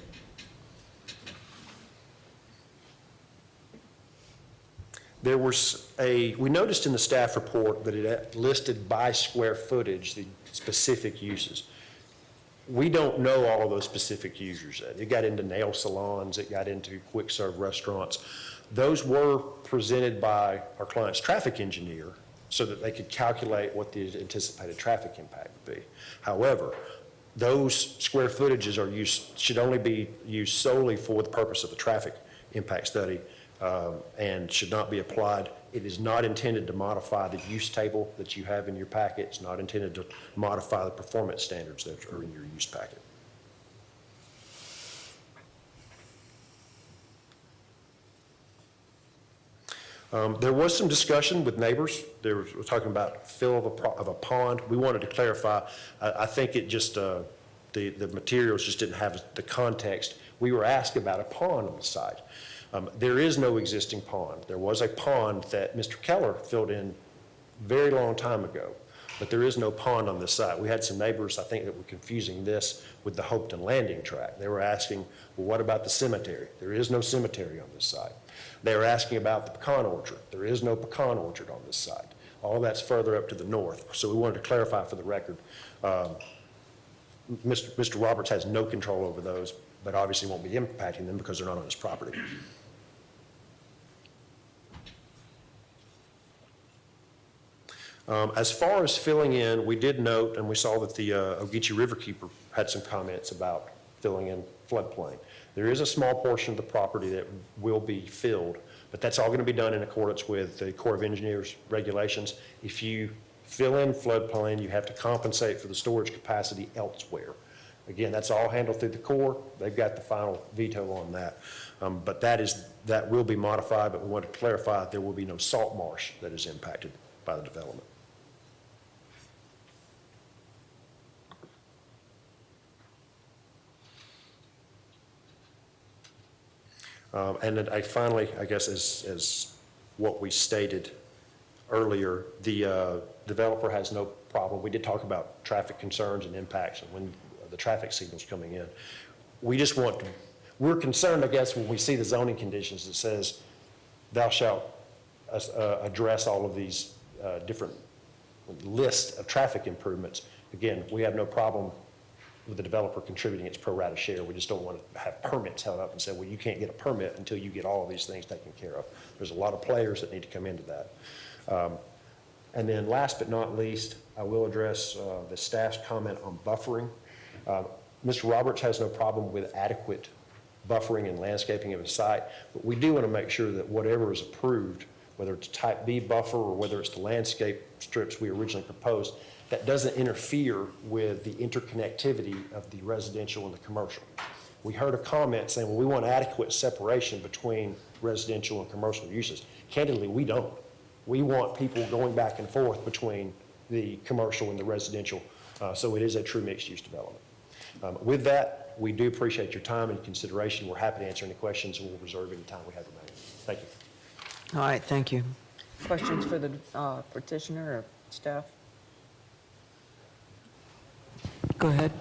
There was we noticed in the staff report that it listed by square footage the specific uses. We don't know all of those specific users. It got into nail salons, it got into quick serve restaurants. Those were presented by our client's traffic engineer so that they could calculate what the anticipated traffic impact would be. However, those square footages should only be used solely for the purpose of the traffic impact study and should not be applied. It is not intended to modify the use table that you have in your packet. It's not intended to modify the performance standards that are in your use packet. There was some discussion with neighbors. We're talking about fill of a pond. We wanted to clarify. I think it just, the materials just didn't have the context. We were asked about a pond on the site. There is no existing pond. There was a pond that Mr. Keller filled in very long time ago, but there is no pond on this site. We had some neighbors, I think, that were confusing this with the Hopeton Landing tract. They were asking, well, what about the cemetery? There is no cemetery on this site. They were asking about the pecan orchard. There is no pecan orchard on this site. All that's further up to the north. So we wanted to clarify for the record, Mr. Roberts has no control over those, but obviously won't be impacting them because they're not on his property. As far as filling in, we did note, and we saw that the Ogeechee Riverkeeper had some comments about filling in floodplain. There is a small portion of the property that will be filled, but that's all going to be done in accordance with the Corps of Engineers regulations. If you fill in floodplain, you have to compensate for the storage capacity elsewhere. Again, that's all handled through the Corps. They've got the final veto on that. But that will be modified, but we want to clarify there will be no salt marsh that is impacted by the development. And then finally, I guess, as what we stated earlier, the developer has no problem. We did talk about traffic concerns and impacts and when the traffic signals coming in. We're concerned, I guess, when we see the zoning conditions that says, thou shalt address all of these different lists of traffic improvements. Again, we have no problem with the developer contributing its pro rata share. We just don't want to have permits held up and say, well, you can't get a permit until you get all of these things taken care of. There's a lot of players that need to come into that. And then last but not least, I will address the staff's comment on buffering. Mr. Roberts has no problem with adequate buffering and landscaping of a site, but we do want to make sure that whatever is approved, whether it's type B buffer or whether it's the landscape strips we originally proposed, that doesn't interfere with the interconnectivity of the residential and the commercial. We heard a comment saying, well, we want adequate separation between residential and commercial uses. Candidly, we don't. We want people going back and forth between the commercial and the residential, so it is a true mixed-use development. With that, we do appreciate your time and consideration. We're happy to answer any questions, and we'll reserve any time we have remaining. Thank you. All right, thank you. Questions for the petitioner or staff? Go ahead.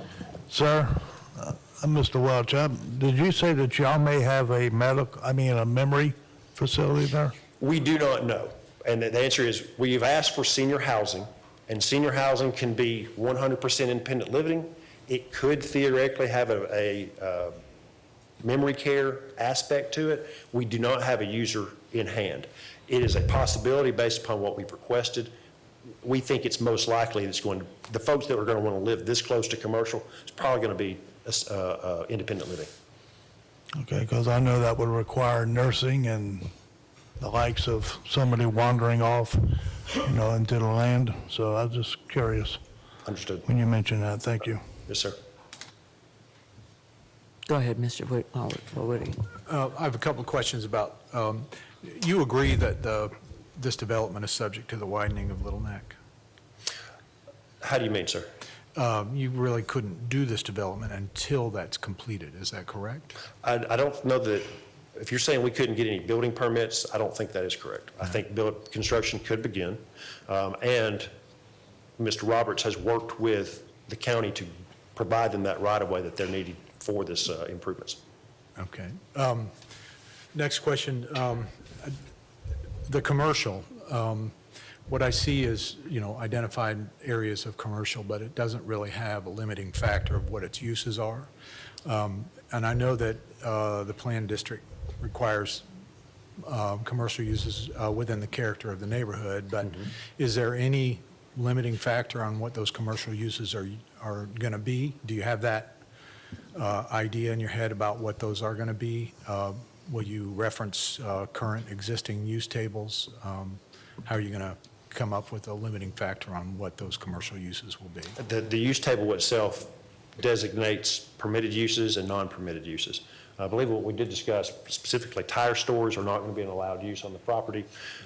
Sir, Mr. Welch, did you say that y'all may have a memory facility there? We do not know. And the answer is we've asked for senior housing, and senior housing can be 100% independent living. It could theoretically have a memory care aspect to it. We do not have a user in hand. It is a possibility based upon what we've requested. We think it's most likely the folks that are going to want to live this close to commercial, it's probably going to be independent living. Okay, because I know that would require nursing and the likes of somebody wandering off, into the land. So I was just curious. Understood. When you mentioned that. Thank you. Yes, sir. Go ahead, Mr. Whitty. I have a couple of questions about, you agree that this development is subject to the widening of Little Neck? How do you mean, sir? You really couldn't do this development until that's completed, is that correct? I don't know that, if you're saying we couldn't get any building permits, I don't think that is correct. I think construction could begin, and Mr. Roberts has worked with the county to provide them that right-of-way that they're needing for this improvements. Okay. Next question. The commercial, what I see is, identified areas of commercial, but it doesn't really have a limiting factor of what its uses are. And I know that the plan district requires commercial uses within the character of the neighborhood, but is there any limiting factor on what those commercial uses are going to be? Do you have that idea in your head about what those are going to be? Will you reference current existing use tables? How are you going to come up with a limiting factor on what those commercial uses will be? The use table itself designates permitted uses and non-permitted uses. I believe what we did discuss, specifically tire stores are not going to be an allowed use on the property,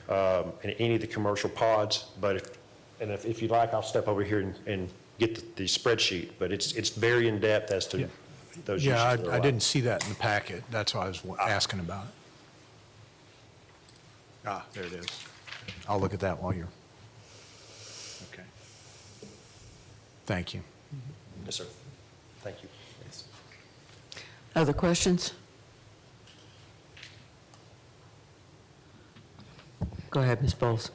and any of the commercial pods, but if you'd like, I'll step over here and get the spreadsheet, but it's very in-depth as to those uses. Yeah, I didn't see that in the packet. That's why I was asking about it. There it is. I'll look at that while you're. Thank you. Yes, sir. Thank you. Yes. Other questions? Go ahead, Ms. Bowles.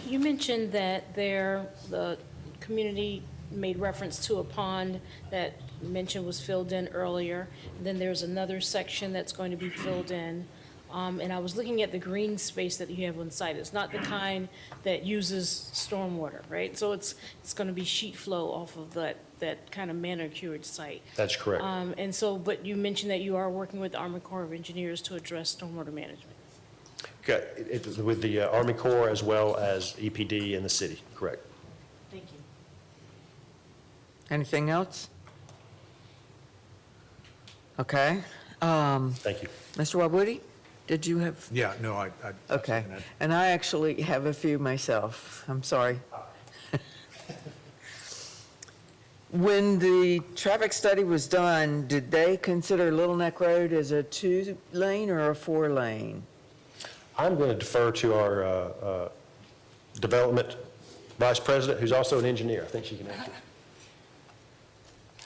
You mentioned that the community made reference to a pond that you mentioned was filled in earlier. And then there's another section that's going to be filled in. And I was looking at the green space that you have on site. It's not the kind that uses stormwater, right? So it's going to be sheet flow off of that kind of manicured site. That's correct. And so, but you mentioned that you are working with the Army Corps of Engineers to address stormwater management. Okay, with the Army Corps as well as EPD and the city, correct. Thank you. Anything else? Okay. Thank you. Mr. Wabudi, did you have? Yeah, no, I Okay. And I actually have a few myself. I'm sorry. When the traffic study was done, did they consider Little Neck Road as a 2-lane or a 4-lane? I'm going to defer to our development vice president, who's also an engineer. I think she can answer.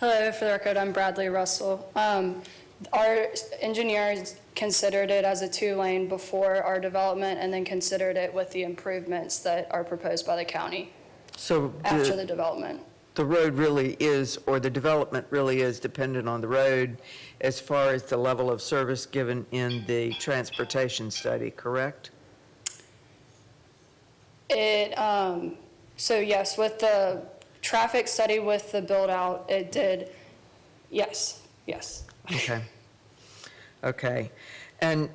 Hello, for the record, I'm Bradley Russell. Our engineers considered it as a 2-lane before our development and then considered it with the improvements that are proposed by the county So after the development. the road really is, or the development really is dependent on the road as far as the level of service given in the transportation study, correct? So yes, with the traffic study with the build out, it did, yes. Okay. Okay. And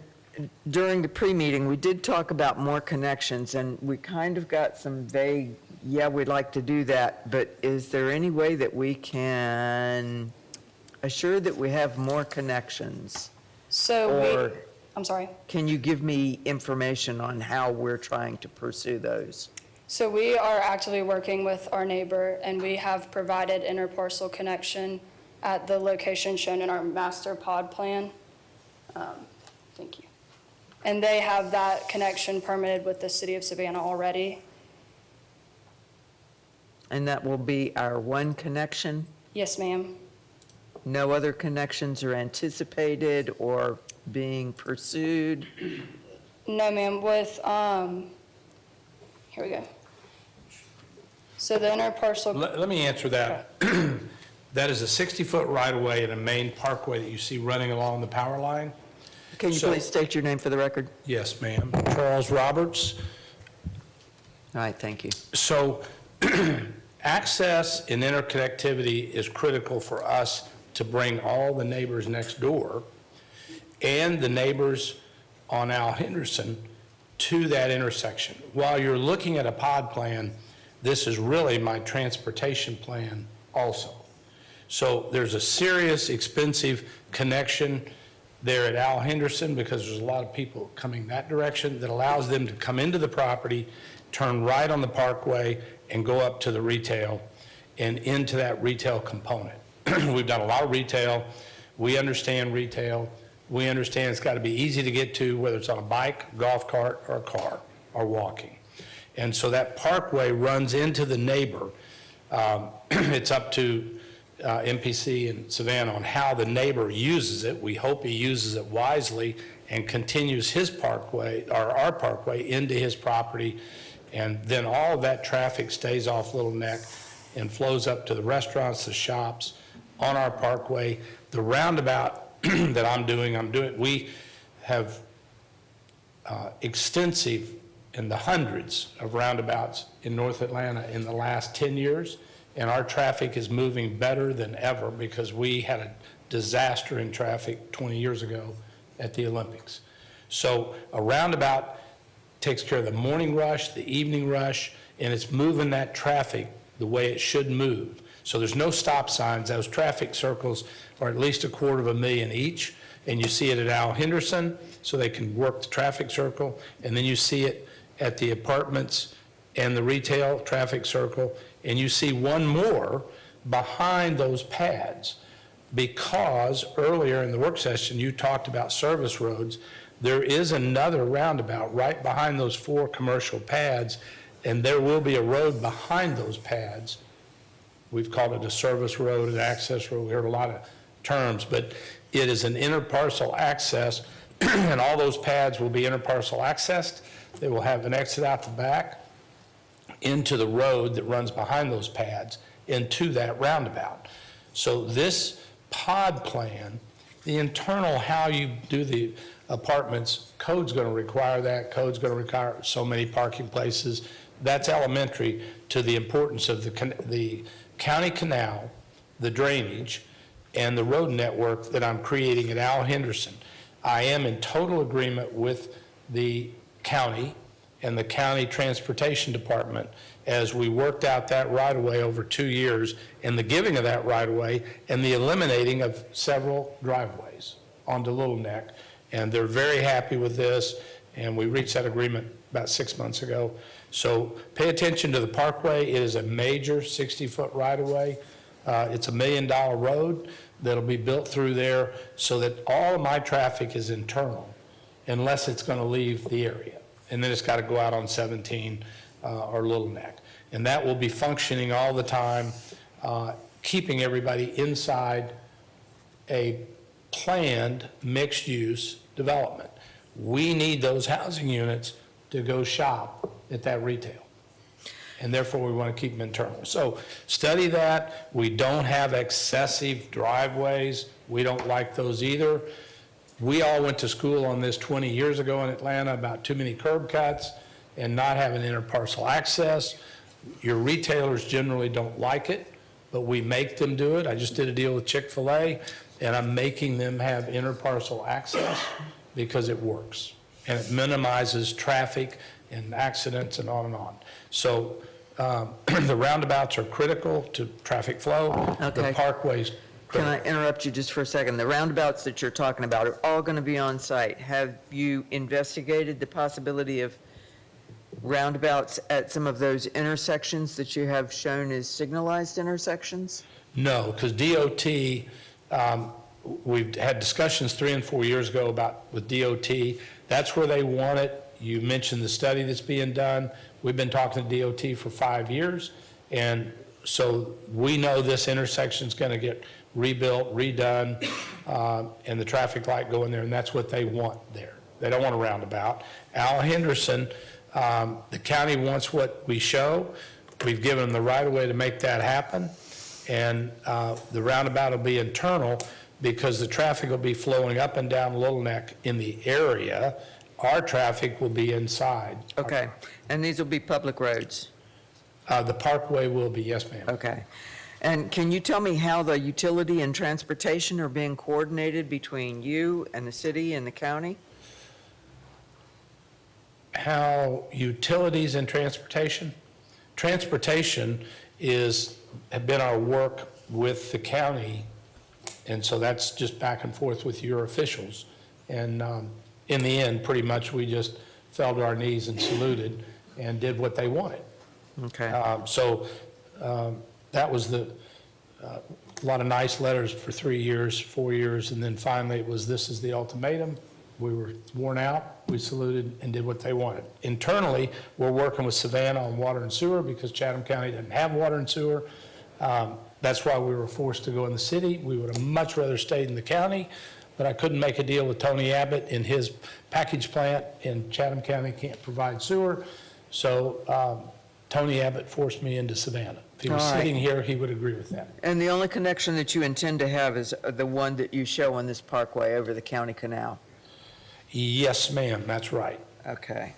during the pre-meeting, we did talk about more connections, and we kind of got some vague, yeah, we'd like to do that, but is there any way that we can assure that we have more connections? Or I'm sorry. can you give me information on how we're trying to pursue those? So we are actively working with our neighbor, and we have provided interparcel connection at the location shown in our master pod plan. Thank you. And they have that connection permitted with the city of Savannah already. And that will be our one connection? Yes, ma'am. No other connections are anticipated or being pursued? No, ma'am, with, here we go. So the interparcel. Let me answer that. That is a 60-foot right-of-way and a main parkway that you see running along the power line. Can you please state your name for the record? Yes, ma'am. Charles Roberts. All right, thank you. So access and interconnectivity is critical for us to bring all the neighbors next door and the neighbors on Al Henderson to that intersection. While you're looking at a pod plan, this is really my transportation plan also. So there's a serious, expensive connection there at Al Henderson because there's a lot of people coming that direction that allows them to come into the property, turn right on the parkway, and go up to the retail and into that retail component. We've done a lot of retail. We understand retail. We understand it's got to be easy to get to, whether it's on a bike, golf cart, or a car, or walking. And so that parkway runs into the neighbor. It's up to MPC and Savannah on how the neighbor uses it. We hope he uses it wisely and continues his parkway, or our parkway, into his property. And then all of that traffic stays off Little Neck and flows up to the restaurants, the shops, on our parkway. The roundabout that I'm doing, we have extensive in the hundreds of roundabouts in North Atlanta in the last 10 years. And our traffic is moving better than ever because we had a disaster in traffic 20 years ago at the Olympics. So a roundabout takes care of the morning rush, the evening rush, and it's moving that traffic the way it should move. So there's no stop signs. Those traffic circles are at least $250,000 each. And you see it at Al Henderson, so they can work the traffic circle. And then you see it at the apartments and the retail traffic circle. And you see one more behind those pads, because earlier in the work session, you talked about service roads. There is another roundabout right behind those 4 commercial pads, and there will be a road behind those pads We've called it a service road, an access road. We heard a lot of terms, but it is an interparcel access, and all those pads will be interparcel accessed. They will have an exit out the back into the road that runs behind those pads into that roundabout. So this pod plan, the internal how you do the apartments, code's going to require that. Code's going to require so many parking places. That's elementary to the importance of the county canal, the drainage, and the road network that I'm creating at Al Henderson. I am in total agreement with the county and the county transportation department as we worked out that right-of-way over 2 years and the giving of that right-of-way and the eliminating of several driveways onto Little Neck. And they're very happy with this, and we reached that agreement about 6 months ago. So pay attention to the parkway. It is a major 60-foot right-of-way. It's $1 million road that'll be built through there so that all of my traffic is internal unless it's going to leave the area. And then it's got to go out on 17 or Little Neck. And that will be functioning all the time, keeping everybody inside a planned mixed-use development. We need those housing units to go shop at that retail. And therefore, we want to keep them internal. So study that. We don't have excessive driveways. We don't like those either. We all went to school on this 20 years ago in Atlanta about too many curb cuts and not having interparcel access. Your retailers generally don't like it, but we make them do it. I just did a deal with Chick-fil-A, and I'm making them have interparcel access because it works. And it minimizes traffic and accidents and on and on. So the roundabouts are critical to traffic flow. Okay. The parkways. Can I interrupt you just for a second? The roundabouts that you're talking about are all going to be on site. Have you investigated the possibility of roundabouts at some of those intersections that you have shown as signalized intersections? No, because DOT, we've had discussions 3 and 4 years ago with DOT. That's where they want it. You mentioned the study that's being done. We've been talking to DOT for 5 years, and so we know this intersection's going to get rebuilt, redone, and the traffic light go in there, and that's what they want there. They don't want a roundabout. Al Henderson, the county wants what we show. We've given them the right-of-way to make that happen, and the roundabout will be internal because the traffic will be flowing up and down Little Neck in the area. Our traffic will be inside. Okay, and these will be public roads? The parkway will be, yes, ma'am. Okay. And can you tell me how the utility and transportation are being coordinated between you and the city and the county? How utilities and transportation? Transportation have been our work with the county, and so that's just back and forth with your officials. And in the end, pretty much we just fell to our knees and saluted and did what they wanted. Okay. That was a lot of nice letters for 3 years, 4 years, and then finally it was, this is the ultimatum. We were worn out, we saluted and did what they wanted. Internally, we're working with Savannah on water and sewer because Chatham County doesn't have water and sewer. That's why we were forced to go in the city. We would have much rather stayed in the county, but I couldn't make a deal with Tony Abbott in his package plant in Chatham County can't provide sewer. So Tony Abbott forced me into Savannah. If he was All right. sitting here, he would agree with that. And the only connection that you intend to have is the one that you show on this parkway over the county canal? Yes, ma'am, that's right. Okay.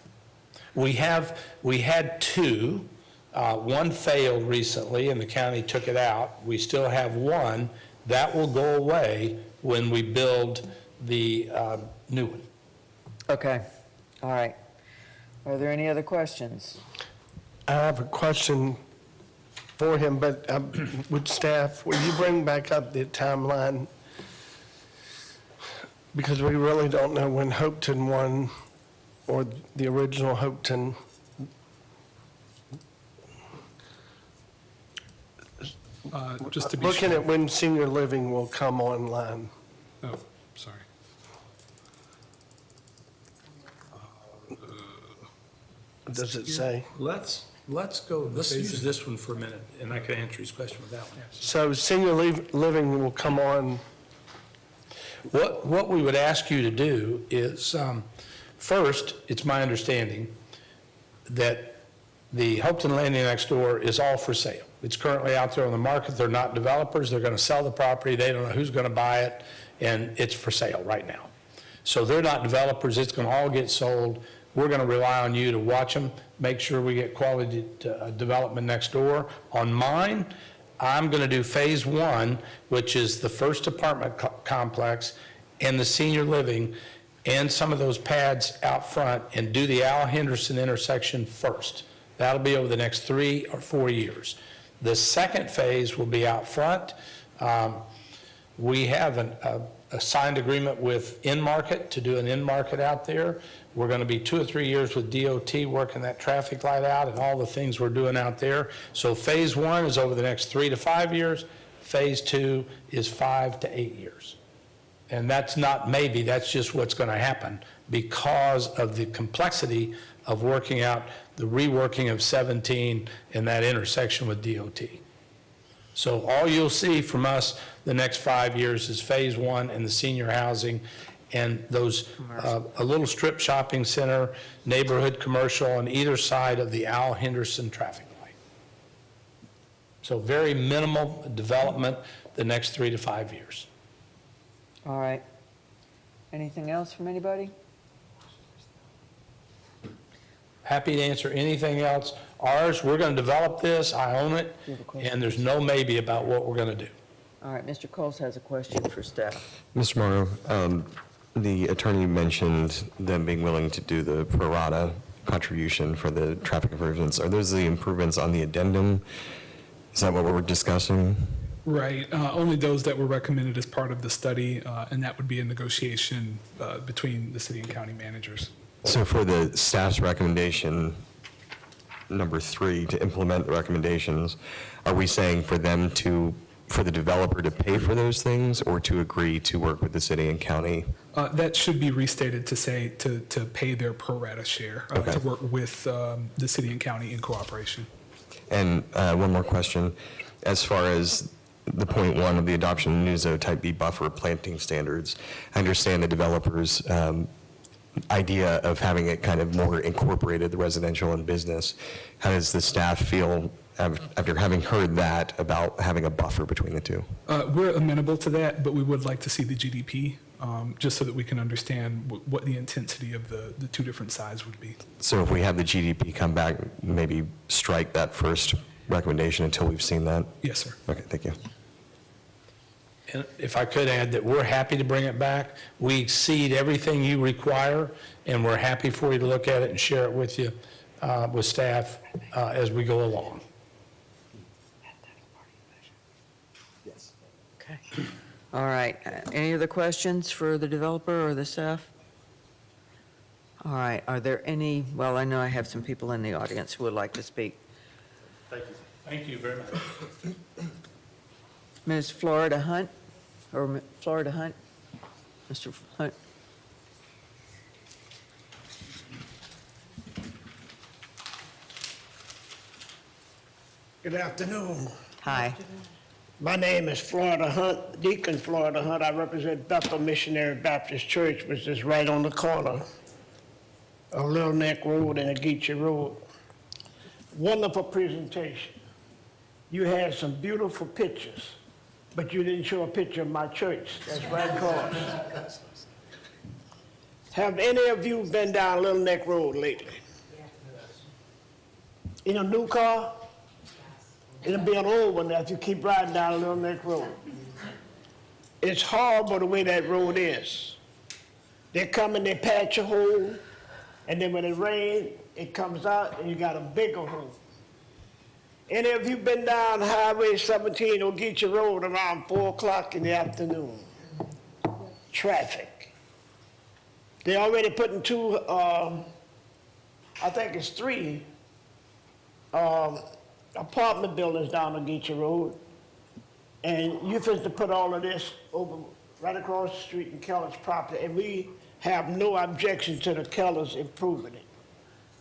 We had 2. One failed recently and the county took it out. We still have 1. That will go away when we build the new one. Okay. All right. Are there any other questions? I have a question for him, but with staff, will you bring back up the timeline? Because we really don't know when Hopeton 1 or the original Hopeton. Just to be Looking sure. at when senior living will come online. Oh, sorry. Does it say? Let's Let's use this one for a minute, and I can answer his question with that one. So senior living will come on, What we would ask you to do is, first, it's my understanding that the Hopeton Landing next door is all for sale. It's currently out there on the market. They're not developers. They're going to sell the property. They don't know who's going to buy it, and it's for sale right now. So they're not developers. It's going to all get sold. We're going to rely on you to watch them, make sure we get quality development next door. On mine, I'm going to do phase one, which is the first apartment complex and the senior living and some of those pads out front, and do the Al Henderson intersection first. That'll be over the next 3 or 4 years. The second phase will be out front. We have a signed agreement with in-market to do an in-market out there. We're going to be 2 or 3 years with DOT working that traffic light out and all the things we're doing out there. So phase one is over the next 3 to 5 years. Phase two is 5 to 8 years. And that's not maybe, that's just what's going to happen because of the complexity of working out the reworking of 17 in that intersection with DOT. So all you'll see from us the next 5 years is phase one and the senior housing and those, a little strip shopping center, neighborhood commercial on either side of the Al Henderson traffic light. So very minimal development the next 3 to 5 years. All right. Anything else from anybody? Happy to answer anything else. Ours, we're going to develop this, I own it, and there's no maybe about what we're going to do. All right, Mr. Coles has a question for staff. Mr. Morrow, the attorney mentioned them being willing to do the pro rata contribution for the traffic improvements. Are those the improvements on the addendum? Is that what we're discussing? Right, only those that were recommended as part of the study, and that would be a negotiation between the city and county managers. So for the staff's recommendation, number 3, to implement the recommendations, are we saying for them to, for the developer to pay for those things or to agree to work with the city and county? That should be restated to say to pay their pro rata share, to work with the city and county in cooperation. And one more question. As far as the point 1 of the adoption of NUZO Type B buffer planting standards, I understand the developers' idea of having it kind of more incorporated, the residential and business. How does the staff feel after having heard that about having a buffer between the two? We're amenable to that, but we would like to see the GDP, just so that we can understand what the intensity of the two different sides would be. So if we have the GDP come back, maybe strike that first recommendation until we've seen that? Yes, sir. Okay, thank you. And if I could add that we're happy to bring it back. We exceed everything you require, and we're happy for you to look at it and share it with you, with staff, as we go along. Okay. All right, any other questions for the developer or the staff? All right, are there any, well, I know I have some people in the audience who would like to speak. Thank you. Thank you very much. Ms. Florida Hunt, or Florida Hunt? Mr. Hunt? Good afternoon. Hi. My name is Florida Hunt, Deacon Florida Hunt. I represent Bethel Missionary Baptist Church, which is right on the corner of Little Neck Road and Ageechee Road. Wonderful presentation. You had some beautiful pictures, but you didn't show a picture of my church. That's right across. Have any of you been down Little Neck Road lately? In a new car? It'll be an old one if you keep riding down Little Neck Road. It's horrible the way that road is. They come and they patch a hole, and then when it rains, it comes out and you got a bigger hole. Any of you been down Highway 17 Ogeechee Road around 4 o'clock in the afternoon? Traffic. They already putting 2, I think it's 3, apartment buildings down Ogeechee Road. And you supposed to put all of this over right across the street in Keller's property, and we have no objection to the Kellers improving it.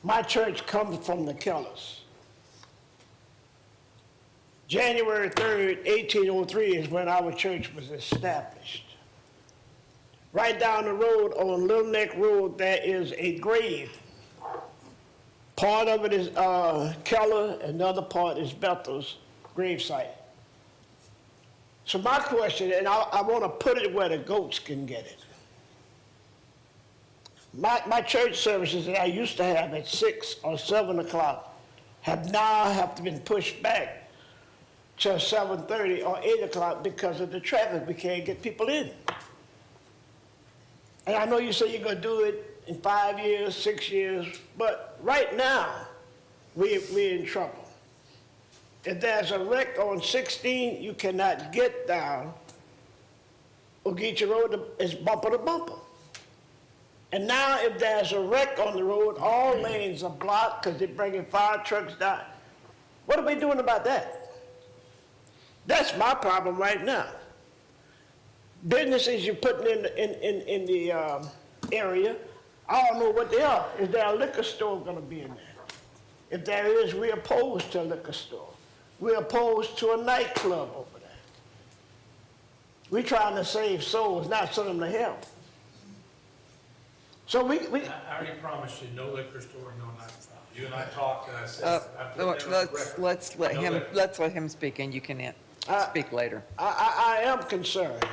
My church comes from the Kellers. January 3rd, 1803 is when our church was established. Right down the road on Little Neck Road, there is a grave. Part of it is Keller, and the other part is Bethel's gravesite. So my question, and I want to put it where the goats can get it. My church services that I used to have at 6 or 7 o'clock have been pushed back to 7:30 or 8 o'clock because of the traffic. We can't get people in. And I know you say you're going to do it in 5 years, 6 years, but right now, we're in trouble. If there's a wreck on 16, you cannot get down Ogeechee Road, it's bumper to bumper. And now if there's a wreck on the road, all lanes are blocked because they're bringing fire trucks down. What are we doing about that? That's my problem right now. Businesses you're putting in the area, I don't know what they are. Is there a liquor store going to be in there? If there is, we're opposed to a liquor store. We're opposed to a nightclub over there. We're trying to save souls, not send them to hell. So I already promised you, no liquor store, no nightclub. You and I talked, and I said. Let's let him speak, and you can speak later. I am concerned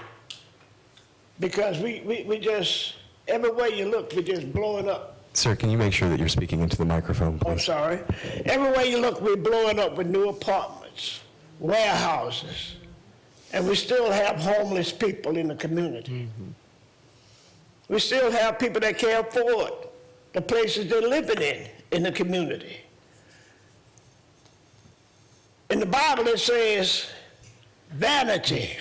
because we just, everywhere you look, we're just blowing up. Sir, can you make sure that you're speaking into the microphone, please? I'm sorry. Everywhere you look, we're blowing up with new apartments, warehouses, and we still have homeless people in the community. Mm-hmm. We still have people that can't afford the places they're living in the community. In the Bible it says, vanity,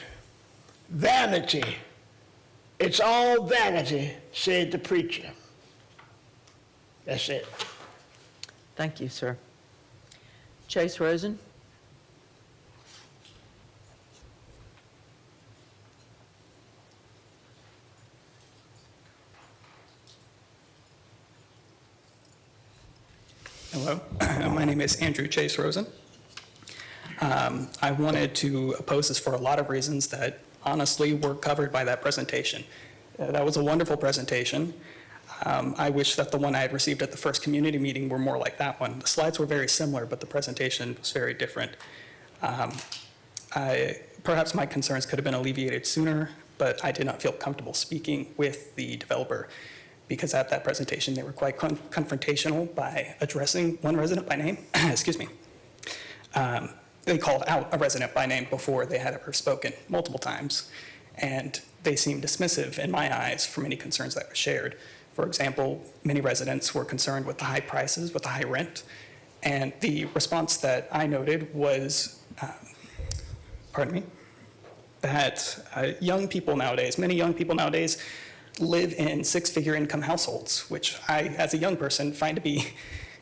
vanity. It's all vanity, said the preacher. That's it. Thank you, sir. Chase Rosen? Hello, my name is Andrew Chase Rosen. I wanted to oppose this for a lot of reasons that honestly were covered by that presentation. That was a wonderful presentation. I wish that the one I had received at the first community meeting were more like that one. The slides were very similar, but the presentation was very different. Perhaps my concerns could have been alleviated sooner, but I did not feel comfortable speaking with the developer because at that presentation they were quite confrontational by addressing one resident by name. Excuse me. They called out a resident by name before they had ever spoken multiple times, and they seemed dismissive in my eyes for many concerns that were shared. For example, many residents were concerned with the high prices, with the high rent, and the response that I noted was, that young people nowadays, many young people nowadays, live in six-figure income households, which I, as a young person, find to be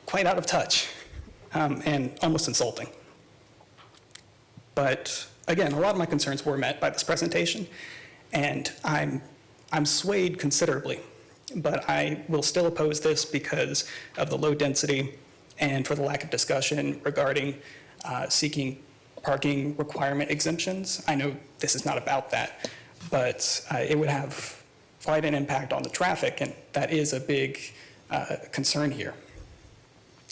quite out of touch and almost insulting. But again, a lot of my concerns were met by this presentation, and I'm swayed considerably, but I will still oppose this because of the low density and for the lack of discussion regarding seeking parking requirement exemptions. I know this is not about that, but it would have quite an impact on the traffic, and that is a big concern here.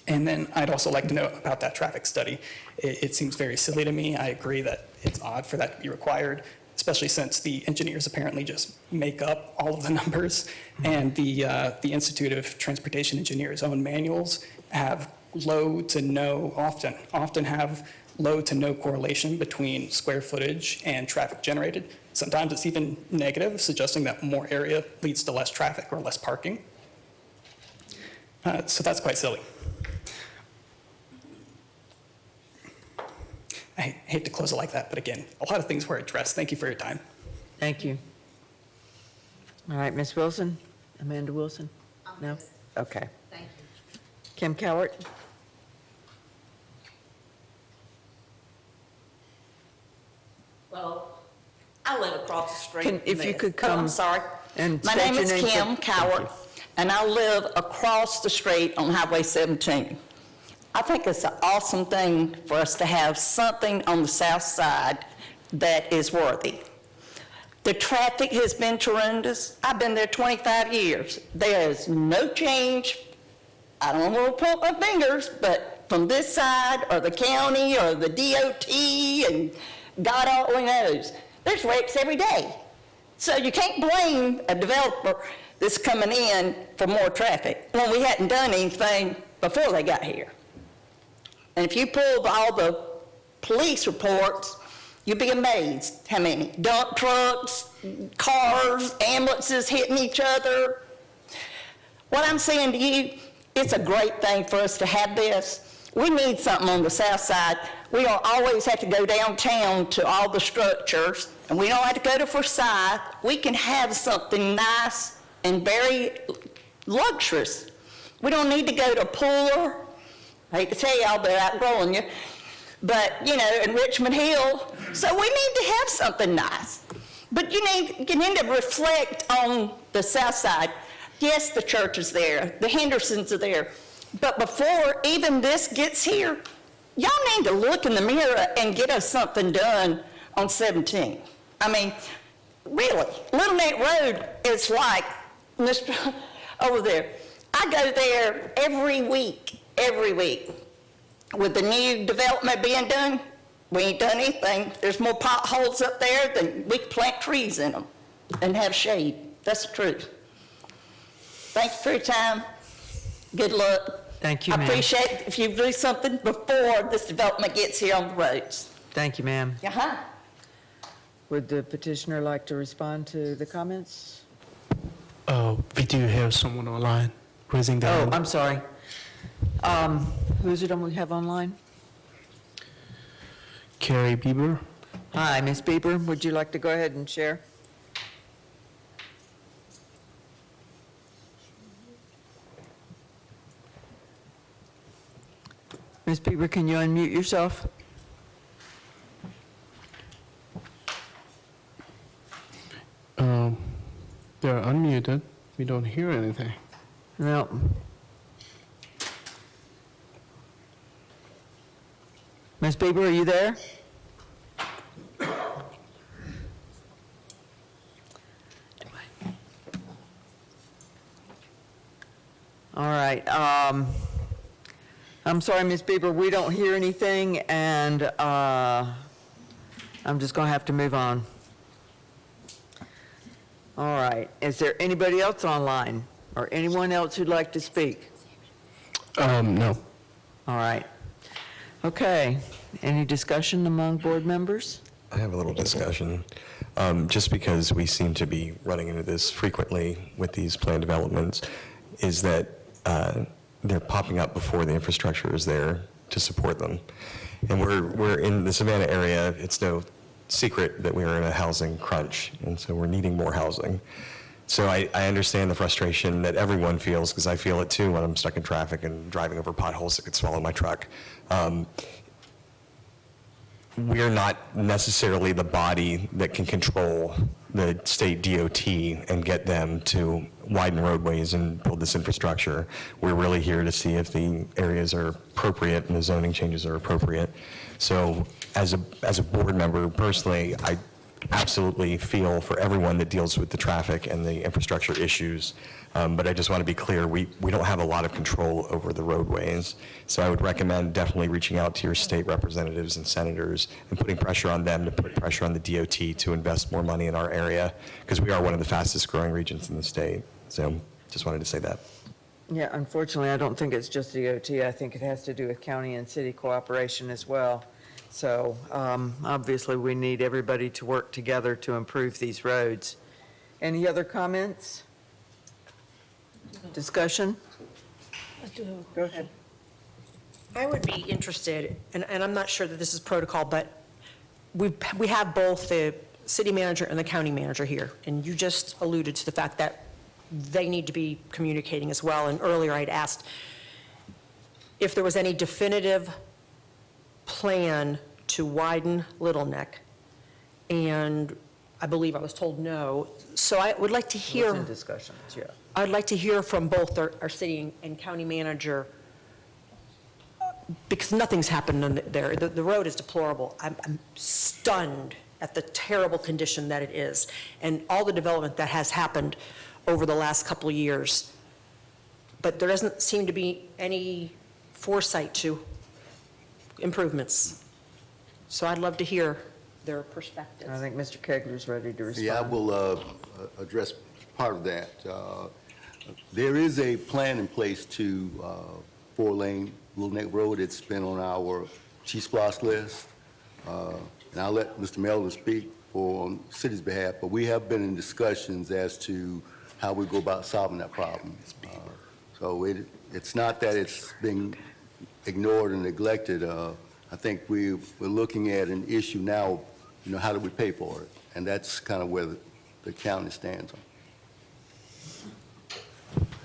And then I'd also like to know about that traffic study. It seems very silly to me. I agree that it's odd for that to be required, especially since the engineers apparently just make up all of the numbers. And the Institute of Transportation Engineers' own manuals have low to no, often have low to no correlation between square footage and traffic generated. Sometimes it's even negative, suggesting that more area leads to less traffic or less parking. So that's quite silly. I hate to close it like that, but again, a lot of things were addressed. Thank you for your time. Thank you. All right, Ms. Wilson? Amanda Wilson? No? Okay. Thank you. Kim Cowart? Well, I live across the street from If you this. could come. I'm sorry. And My state name your is Kim for- Cowart, and I live across the street on Highway 17. I think it's an awesome thing for us to have something on the south side that is worthy. The traffic has been tremendous. I've been there 25 years. There is no change. I don't want to point my fingers, but from this side or the county or the DOT and God only knows, there's wrecks every day. So you can't blame a developer that's coming in for more traffic when we hadn't done anything before they got here. And if you pull all the police reports, you'll be amazed how many dump trucks, cars, ambulances hitting each other. What I'm saying to you, it's a great thing for us to have this. We need something on the south side. We don't always have to go downtown to all the structures, and we don't have to go to Forsyth. We can have something nice and very luxurious. We don't need to go to Puller. I hate to tell y'all, they're outgrowing you. But, you know, in Richmond Hill. So we need to have something nice. But you need to reflect on the south side. Yes, the church is there. The Hendersons are there. But before even this gets here, y'all need to look in the mirror and get us something done on 17. I mean, really, Little Neck Road is like, Mr. over there. I go there every week. With the new development being done, we ain't done anything. There's more potholes up there than we can plant trees in them and have shade. That's the truth. Thank you for your time. Good luck. Thank you, I ma'am. appreciate it if you do something before this development gets here on the roads. Thank you, ma'am. Uh-huh. Would the petitioner like to respond to the comments? We do have someone online raising their hand. Oh, I'm sorry. Who's it we have online? Carrie Bieber. Hi, Ms. Bieber. Would you like to go ahead and share? Ms. Bieber, can you unmute yourself? They're unmuted. We don't hear anything. No. Ms. Bieber, are you there? All right. I'm sorry, Ms. Bieber, we don't hear anything, and I'm just going to have to move on. All right. Is there anybody else online or anyone else who'd like to speak? No. All right. Okay. Any discussion among board members? I have a little discussion. Just because we seem to be running into this frequently with these planned developments, is that they're popping up before the infrastructure is there to support them. And we're in the Savannah area. It's no secret that we are in a housing crunch, and so we're needing more housing. So I understand the frustration that everyone feels, because I feel it too when I'm stuck in traffic and driving over potholes that could swallow my truck. We're not necessarily the body that can control the state DOT and get them to widen roadways and build this infrastructure. We're really here to see if the areas are appropriate and the zoning changes are appropriate. So as a board member, personally, I absolutely feel for everyone that deals with the traffic and the infrastructure issues. But I just want to be clear, we don't have a lot of control over the roadways. So I would recommend definitely reaching out to your state representatives and senators and putting pressure on them to put pressure on the DOT to invest more money in our area, because we are one of the fastest growing regions in the state. So just wanted to say that. Yeah, unfortunately, I don't think it's just DOT. I think it has to do with county and city cooperation as well. So obviously, we need everybody to work together to improve these roads. Any other comments? Discussion? Go ahead. I would be interested, and I'm not sure that this is protocol, but we have both the city manager and the county manager here, and you just alluded to the fact that they need to be communicating as well. And earlier I'd asked if there was any definitive plan to widen Little Neck, and I believe I was told no. So I would like to hear. What's in discussions, yeah. I'd like to hear from both our city and county manager because nothing's happened there. The road is deplorable. I'm stunned at the terrible condition that it is, and all the development that has happened over the last couple of years. But there doesn't seem to be any foresight to improvements. So I'd love to hear their perspectives. I think Mr. Kegler's ready to respond. Yeah, I will address part of that. There is a plan in place to 4-lane Little Neck Road. It's been on our Chief-Splosh list. And I'll let Mr. Melvin speak on the city's behalf, but we have been in discussions as to how we go about solving that problem. So it's not that it's being ignored and neglected. I think we're looking at an issue now, how do we pay for it? And that's kind of where the county stands on.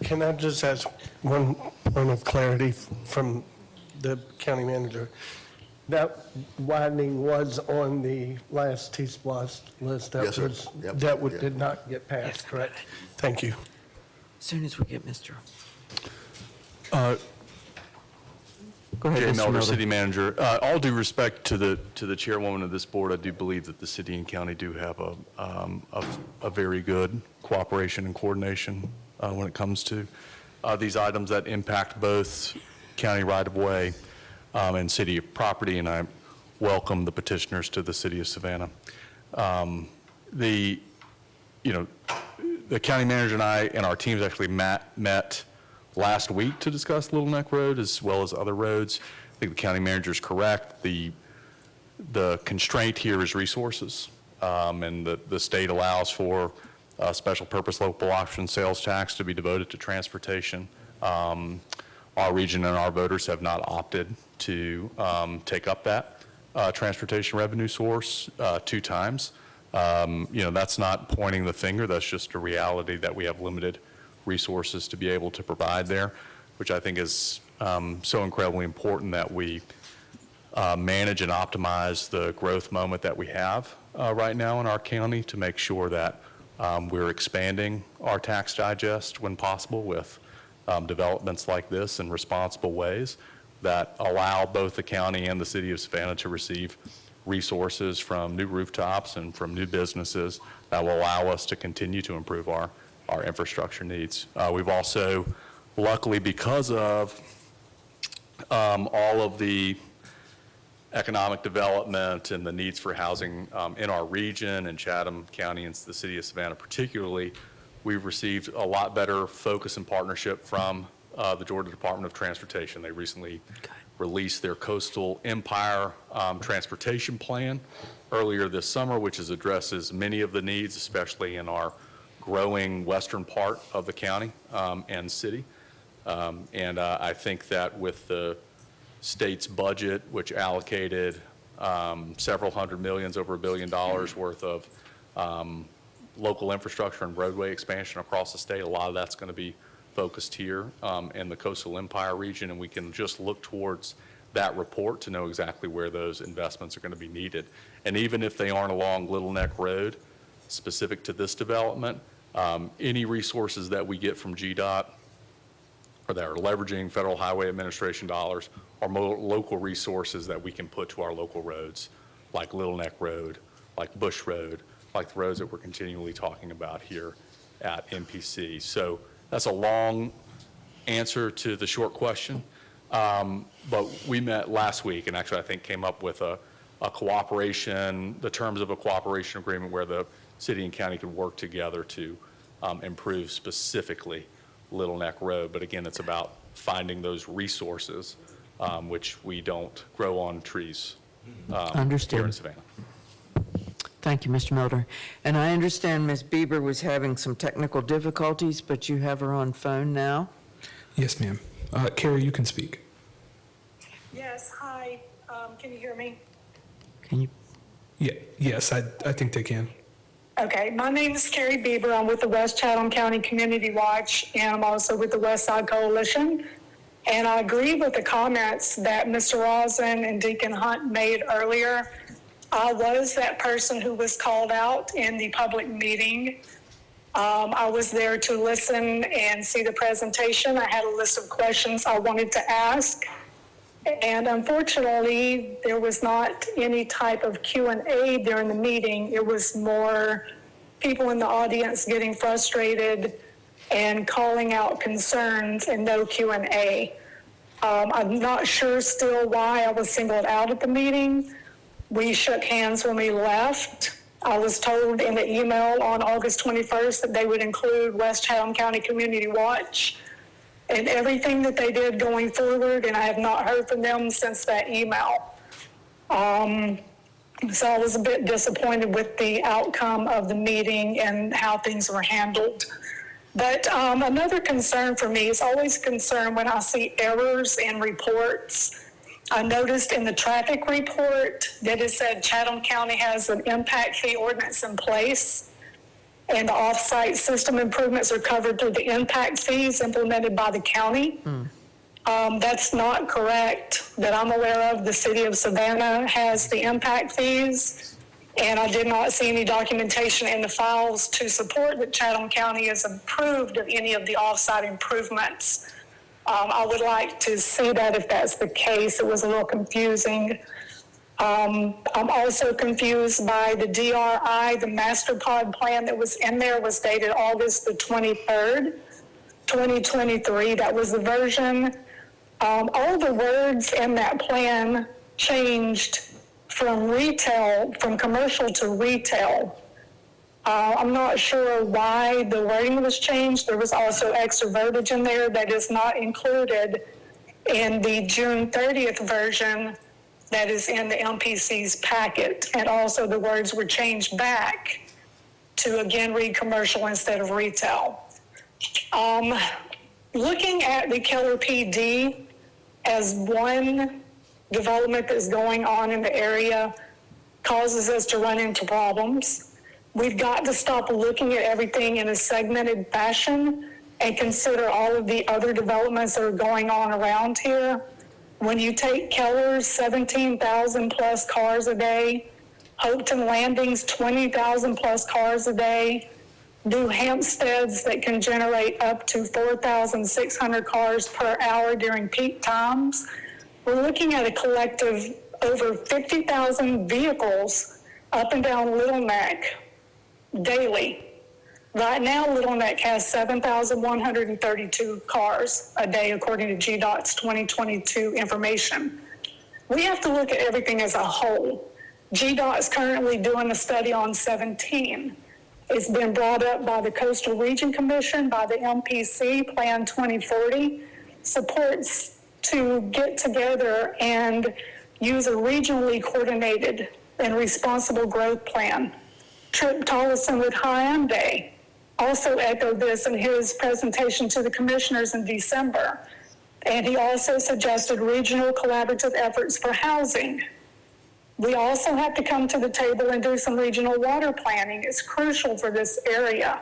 Can I just ask one point of clarity from the county manager? That widening was on the last T-Splosh list. Yes, sir. Yep. Did not get passed, correct? Thank you. As soon as we get Mr. Go ahead, Mr. Jay Melder, Melder. City Manager. All due respect to the chairwoman of this board, I do believe that the city and county do have a very good cooperation and coordination when it comes to these items that impact both county right-of-way and city property, and I welcome the petitioners to the city of Savannah. The county manager and I and our teams actually met last week to discuss Little Neck Road as well as other roads. I think the county manager is correct. The constraint here is resources, and the state allows for a special purpose local option sales tax to be devoted to transportation. Our region and our voters have not opted to take up that transportation revenue source 2 times. That's not pointing the finger. That's just a reality that we have limited resources to be able to provide there, which I think is so incredibly important that we manage and optimize the growth moment that we have right now in our county to make sure that we're expanding our tax digest when possible with developments like this in responsible ways that allow both the county and the city of Savannah to receive resources from new rooftops and from new businesses that will allow us to continue to improve our infrastructure needs. We've also, luckily because of all of the economic development and the needs for housing in our region and Chatham County and the city of Savannah particularly, we've received a lot better focus and partnership from the Georgia Department of Transportation. They recently released their Coastal Empire Transportation Plan earlier this summer, which addresses many of the needs, especially in our growing western part of the county and city. And I think that with the state's budget, which allocated several hundred millions, over $1 billion worth of local infrastructure and roadway expansion across the state, a lot of that's going to be focused here in the Coastal Empire region, and we can just look towards that report to know exactly where those investments are going to be needed. And even if they aren't along Little Neck Road, specific to this development, any resources that we get from GDOT or that are leveraging Federal Highway Administration dollars are more local resources that we can put to our local roads, like Little Neck Road, like Bush Road, like the roads that we're continually talking about here at MPC. So that's a long answer to the short question. But we met last week and actually I think came up with a cooperation, the terms of a cooperation agreement where the city and county could work together to improve specifically Little Neck Road. But again, it's about finding those resources, which we don't grow on trees here in Savannah. Thank you, Mr. Melder. And I understand Ms. Bieber was having some technical difficulties, but you have her on phone now? Yes, ma'am. Carrie, you can speak. Yes, hi. Can you hear me? Can you? Yeah, yes, I think they can. Okay, my name is Carrie Bieber. I'm with the West Chatham County Community Watch, and I'm also with the West Side Coalition. And I agree with the comments that Mr. Rosen and Deacon Hunt made earlier. I was that person who was called out in the public meeting. I was there to listen and see the presentation. I had a list of questions I wanted to ask. And unfortunately, there was not any type of Q&A during the meeting. It was more people in the audience getting frustrated and calling out concerns and no Q&A. I'm not sure still why I was singled out at the meeting. We shook hands when we left. I was told in the email on August 21st that they would include West Chatham County Community Watch and everything that they did going forward, and I have not heard from them since that email. So I was a bit disappointed with the outcome of the meeting and how things were handled. But another concern for me is always a concern when I see errors in reports. I noticed in the traffic report that it said Chatham County has an impact fee ordinance in place, and the off-site system improvements are covered through the impact fees implemented by the county. That's not correct that I'm aware of. The city of Savannah has the impact fees, and I did not see any documentation in the files to support that Chatham County has approved of any of the off-site improvements. I would like to see that if that's the case. It was a little confusing. I'm also confused by the DRI, the master pod plan that was in there was dated August the 23rd, 2023. That was the version. All the words in that plan changed from commercial to retail. I'm not sure why the wording was changed. There was also extra verbiage in there that is not included in the June 30th version that is in the MPC's packet. And also the words were changed back to again read commercial instead of retail. Looking at the Keller PD as one development that's going on in the area causes us to run into problems. We've got to stop looking at everything in a segmented fashion and consider all of the other developments that are going on around here. When you take Keller's 17,000 plus cars a day, Hopeton Landing's 20,000 plus cars a day, New Hampstead's that can generate up to 4,600 cars per hour during peak times, we're looking at a collective over 50,000 vehicles up and down Little Neck daily. Right now, Little Neck has 7,132 cars a day, according to GDOT's 2022 information. We have to look at everything as a whole. GDOT is currently doing a study on 17. It's been brought up by the Coastal Region Commission, by the MPC, Plan 2040, supports to get together and use a regionally coordinated and responsible growth plan. Trip Tollison with Hyundai also echoed this in his presentation to the commissioners in December. And he also suggested regional collaborative efforts for housing. We also have to come to the table and do some regional water planning. It's crucial for this area.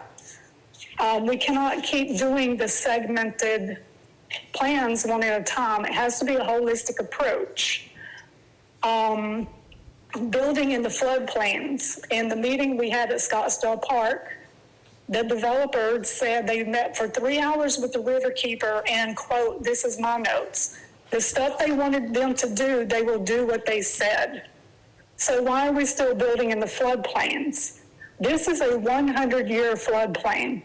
We cannot keep doing the segmented plans one at a time. It has to be a holistic approach. Building in the floodplains. In the meeting we had at Scottsdale Park, the developer said they met for 3 hours with the riverkeeper and, quote, this is my notes, the stuff they wanted them to do, they will do what they said. So why are we still building in the floodplains? This is a 100-year floodplain.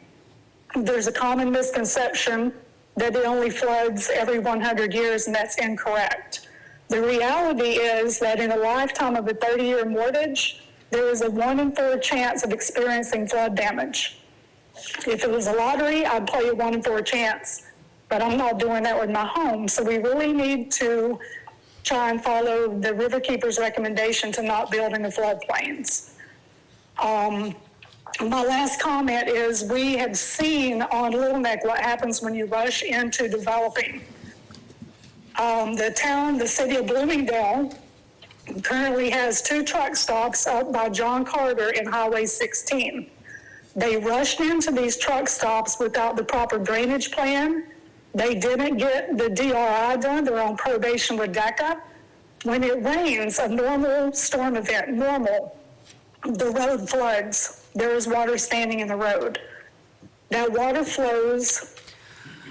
There's a common misconception that it only floods every 100 years, and that's incorrect. The reality is that in a lifetime of a 30-year mortgage, there is a 1 in 4 chance of experiencing flood damage. If it was a lottery, I'd play a 1 in 4 chance, but I'm not doing that with my home. So we really need to try and follow the riverkeeper's recommendation to not build in the floodplains. My last comment is we have seen on Little Neck what happens when you rush into developing. The city of Bloomingdale currently has 2 truck stops up by John Carter in Highway 16. They rushed into these truck stops without the proper drainage plan. They didn't get the DRI done. They're on probation with DECA. When it rains, a normal storm event, the road floods. There is water standing in the road. That water flows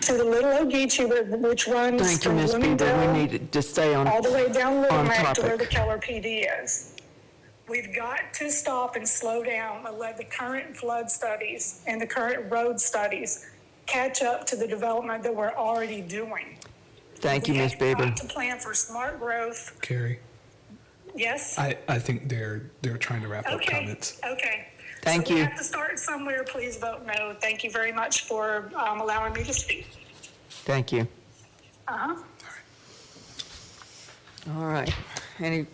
to the Little Ogeechee, which runs Thank you, from Ms. Bieber. Bloomingdale We need to stay on all the way down Little Neck to where the topic. Keller PD is. We've got to stop and slow down and let the current flood studies and the current road studies catch up to the development that we're already doing. Thank you, Ms. We have Bieber. got to plan for smart growth. Carrie, Yes? I think they're trying to wrap up Okay, comments. okay. Thank So we you. have to start somewhere. Please vote no. Thank you very much for allowing me to speak. Thank you. Uh-huh. All right. Any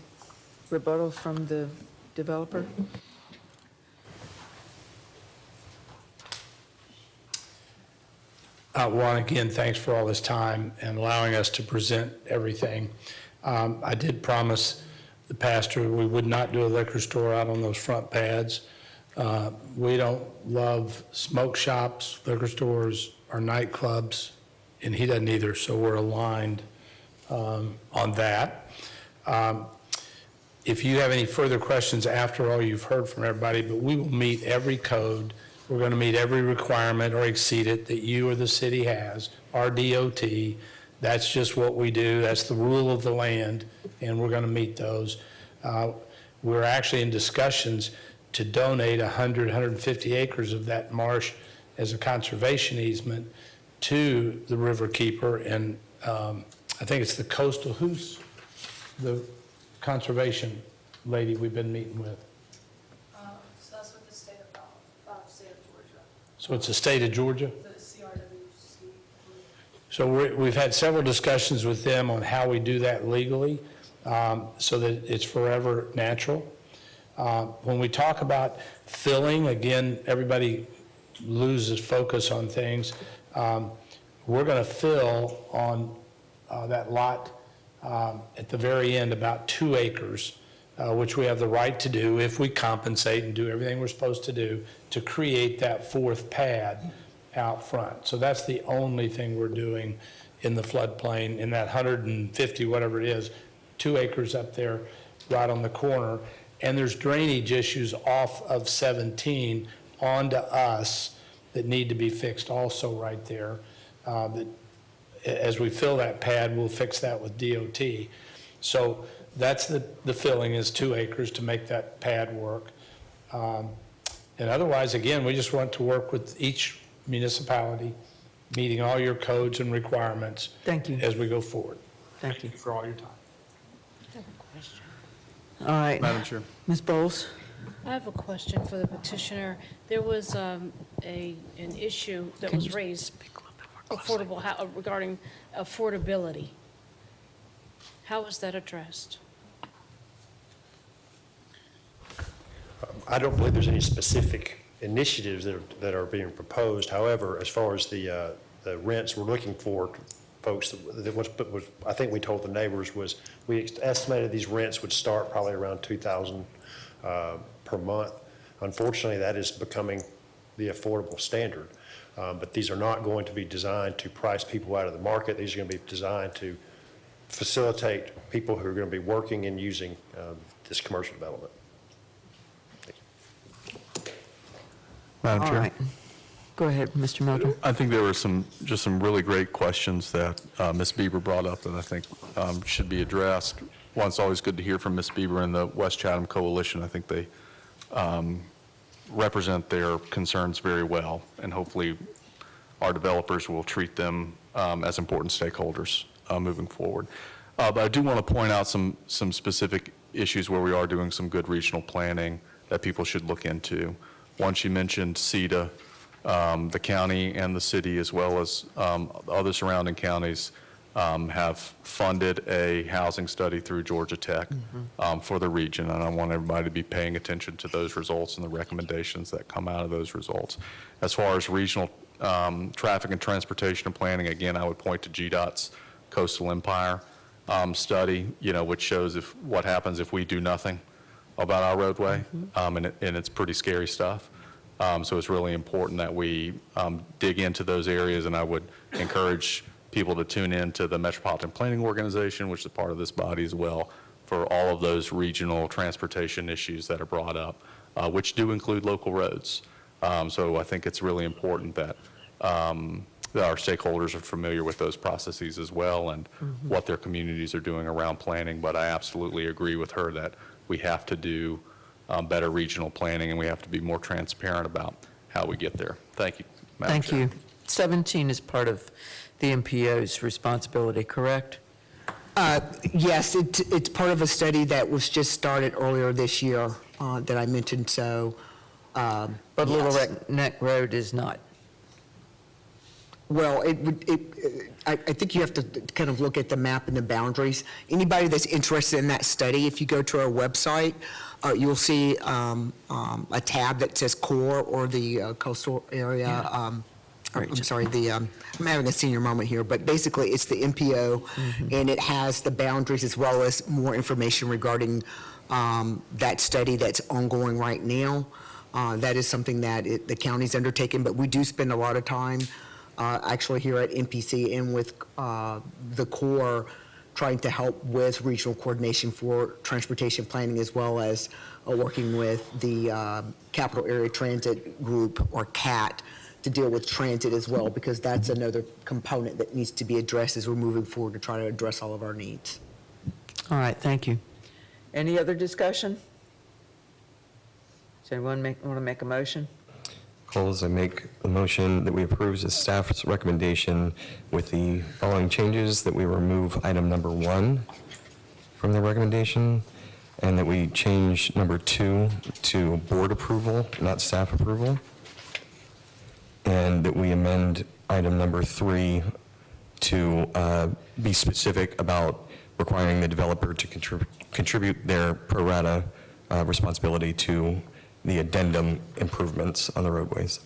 rebuttal from the developer? Juan, again, thanks for all this time and allowing us to present everything. I did promise the pastor we would not do a liquor store out on those front pads. We don't love smoke shops, liquor stores, or nightclubs, and he doesn't either, so we're aligned on that. If you have any further questions after all you've heard from everybody, but we will meet every code. We're going to meet every requirement or exceed it that you or the city has, our DOT. That's just what we do. That's the rule of the land, and we're going to meet those. We're actually in discussions to donate 150 acres of that marsh as a conservation easement to the River Keeper, and I think it's the coastal, who's the conservation lady we've been meeting with? So that's what the state of Georgia, So it's the state of Georgia? the CRWC. So we've had several discussions with them on how we do that legally, so that it's forever natural. When we talk about filling, again, everybody loses focus on things. We're going to fill on that lot at the very end about 2 acres, which we have the right to do if we compensate and do everything we're supposed to do to create that 4th pad out front. So that's the only thing we're doing in the floodplain, in that 150, whatever it is, 2 acres up there right on the corner. And there's drainage issues off of 17 onto us that need to be fixed also right there. That as we fill that pad, we'll fix that with DOT. So that's the filling is 2 acres to make that pad work. And otherwise, again, we just want to work with each municipality, meeting all your codes and requirements. Thank you. As we go forward. Thank you. For all your time. All right. Madam Chair. Ms. Bowles? I have a question for the petitioner. There was an issue that was raised regarding affordability. How was that addressed? I don't believe there's any specific initiatives that are being proposed. However, as far as the rents we're looking for, folks, I think we told the neighbors was, we estimated these rents would start probably around $2,000 per month. Unfortunately, that is becoming the affordable standard. But these are not going to be designed to price people out of the market. These are going to be designed to facilitate people who are going to be working and using this commercial development. Madam All Chair. right. Go ahead, Mr. Melton. I think there were just some really great questions that Ms. Bieber brought up that I think should be addressed. One, it's always good to hear from Ms. Bieber and the West Chatham Coalition. I think they represent their concerns very well, and hopefully our developers will treat them as important stakeholders moving forward. But I do want to point out some specific issues where we are doing some good regional planning that people should look into. One, she mentioned CETA. The county and the city, as well as other surrounding counties, have funded a housing study through Georgia Tech for the region, and I want everybody to be paying attention to those results and the recommendations that come out of those results. As far as regional traffic and transportation and planning, again, I would point to GDOT's Coastal Empire study, which shows what happens if we do nothing about our roadway, and it's pretty scary stuff. So it's really important that we dig into those areas, and I would encourage people to tune in to the Metropolitan Planning Organization, which is part of this body as well, for all of those regional transportation issues that are brought up, which do include local roads. So I think it's really important that our stakeholders are familiar with those processes as well and what their communities are doing around planning. But I absolutely agree with her that we have to do better regional planning, and we have to be more transparent about how we get there. Thank you, Madam Thank Chair. you. 17 is part of the MPO's responsibility, correct? Yes, it's part of a study that was just started earlier this year that I mentioned, so. But Little yes. Neck Road is not. Well, I think you have to kind of look at the map and the boundaries. Anybody that's interested in that study, if you go to our website, you'll see a tab that says core or the coastal area. I'm sorry, I'm having a senior moment here, but basically it's the MPO, and it has the boundaries as well as more information regarding that study that's ongoing right now. That is something that the county's undertaken, but we do spend a lot of time actually here at MPC and with the Corps trying to help with regional coordination for transportation planning, as well as working with the Capital Area Transit Group, or CAT, to deal with transit as well, because that's another component that needs to be addressed as we're moving forward to try to address all of our needs. All right, thank you. Any other discussion? Does anyone want to make a motion? Coles, I make a motion that we approve the staff's recommendation with the following changes: that we remove item number 1 from the recommendation, and that we change number 2 to board approval, not staff approval, and that we amend item number 3 to be specific about requiring the developer to contribute their pro rata responsibility to the addendum improvements on the roadways.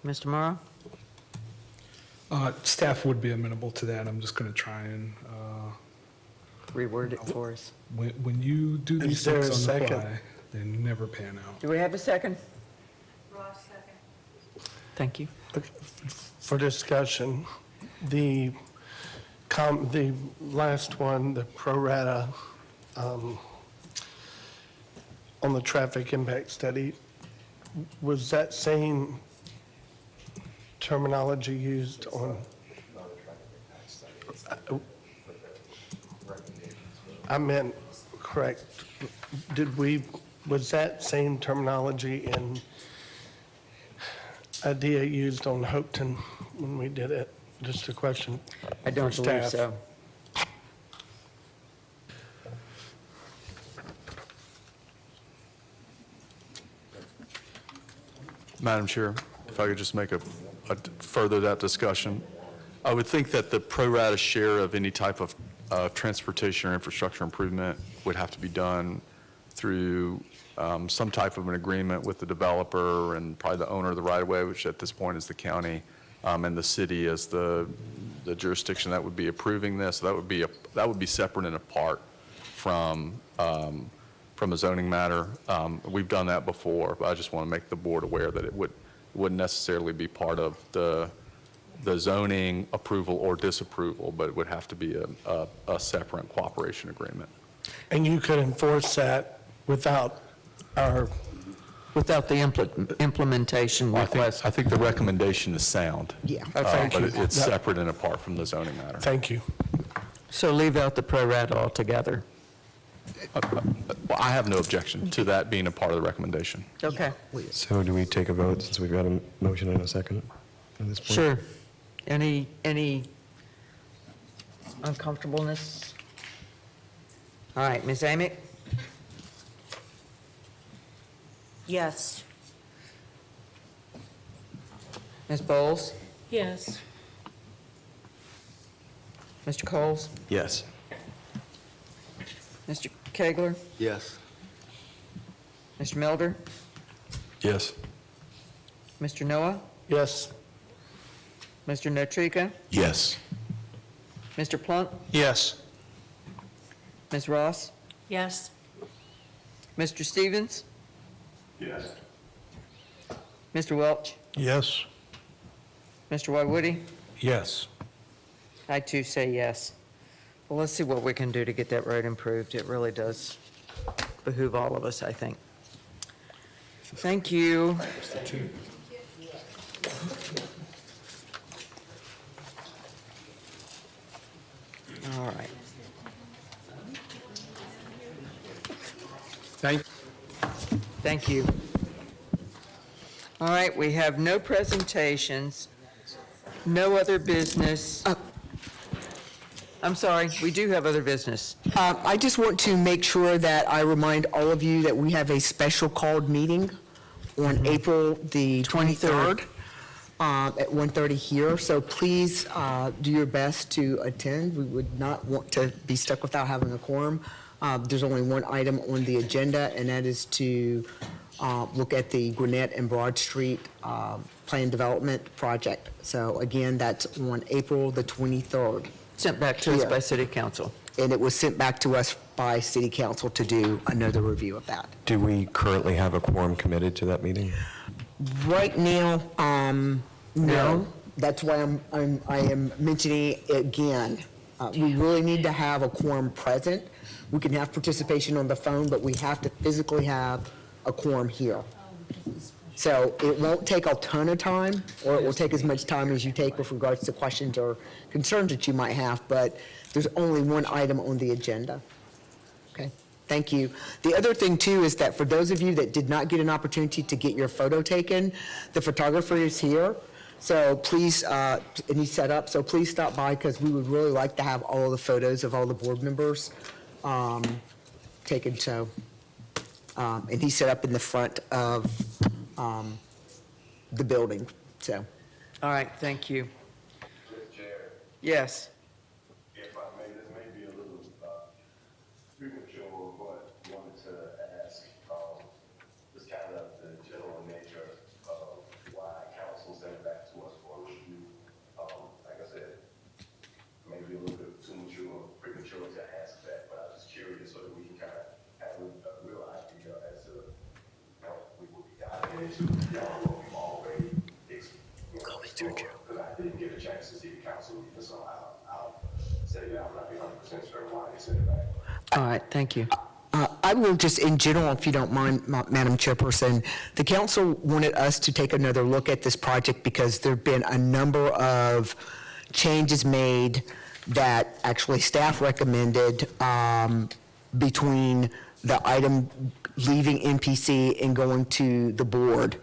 Mr. Morrow? Staff would be amenable to that. I'm just going to try and, Reword it for us. when you do these Is there things a on the second? fly, they never pan out. Do we have a second? Thank you. For discussion, the last one, the pro rata, on the traffic impact study, was that same terminology used on? I meant, correct, was that same terminology and idea used on Hopeton when we did it? Just a question. I don't for believe staff. so. Madam Chair, if I could just make further that discussion. I would think that the pro rata share of any type of transportation or infrastructure improvement would have to be done through some type of an agreement with the developer and probably the owner of the right-of-way, which at this point is the county, and the city as the jurisdiction that would be approving this. So that would be separate and apart from a zoning matter. We've done that before, but I just want to make the board aware that it wouldn't necessarily be part of the zoning approval or disapproval, but it would have to be a separate cooperation agreement. And you could enforce that without Without the implementation request. I think the recommendation is sound. Yeah. Thank you. But it's separate and apart from the zoning matter. Thank you. So leave out the pro rata altogether. Well, I have no objection to that being a part of the recommendation. Okay. So do we take a vote, since we've got a motion and a second at this point? Sure. Any uncomfortableness? All right, Ms. Amick? Yes. Ms. Bowles? Yes. Mr. Coles? Yes. Mr. Kegler? Yes. Mr. Milder? Yes. Mr. Noah? Yes. Mr. Notrika? Yes. Mr. Plunk? Yes. Ms. Ross? Yes. Mr. Stevens? Yes. Mr. Welch? Yes. Mr. Whitewoody? Yes. I too say yes. Well, let's see what we can do to get that road improved. It really does behoove all of us, I think. Thank you. All right. Thank you. All right, we have no presentations, no other business. I'm sorry, we do have other business. I just want to make sure that I remind all of you that we have a special called meeting on April the 23rd at 1:30 here. So please do your best to attend. We would not want to be stuck without having a quorum. There's only one item on the agenda, and that is to look at the Gwinnett and Broad Street Plan Development Project. So again, that's on April the 23rd. Sent back to us Here. by City Council. And it was sent back to us by City Council to do another review of that. Do we currently have a quorum committed to that meeting? Right now, no. That's why I am mentioning it again. We really need to have a quorum present. We can have participation on the phone, but we have to physically have a quorum here. So it won't take a ton of time, or it will take as much time as you take with regards to questions or concerns that you might have, but there's only one item on the agenda. Okay, thank you. The other thing too is that for those of you that did not get an opportunity to get your photo taken, the photographer is here. So please, and he's set up, so please stop by because we would really like to have all of the photos of all the board members taken. So, and he's set up in the front of the building, so. All right, thank you. Yes. If I may, this may be a little premature, but wanted to ask, just kind of the general nature of why council sent it back to us for review. Like I said, maybe a little bit premature to ask that, but I was just curious so that we can kind of have a real idea as to what we will be diving into, what we've already explored. Because I didn't get a chance to see the council, so I'll say that I'm not 100% sure why they sent it back. All right, thank you. I will just, in general, if you don't mind, Madam Chairperson, the council wanted us to take another look at this project because there've been a number of changes made that actually staff recommended between the item leaving MPC and going to the board.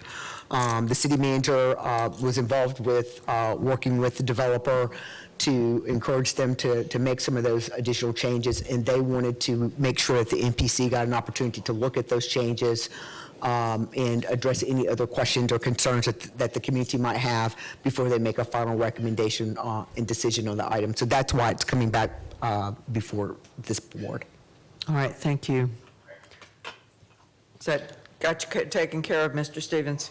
The city manager was involved with working with the developer to encourage them to make some of those additional changes, and they wanted to make sure that the MPC got an opportunity to look at those changes and address any other questions or concerns that the community might have before they make a final recommendation and decision on the item. So that's why it's coming back before this board. All right, thank you. Is that got you taken care of, Mr. Stevens?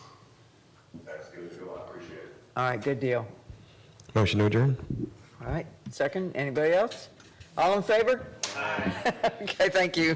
That's good, Phil, I appreciate it. All right, good deal. Motion to adjourn? All right, second, anybody else? All in favor? Aye. Okay, thank you.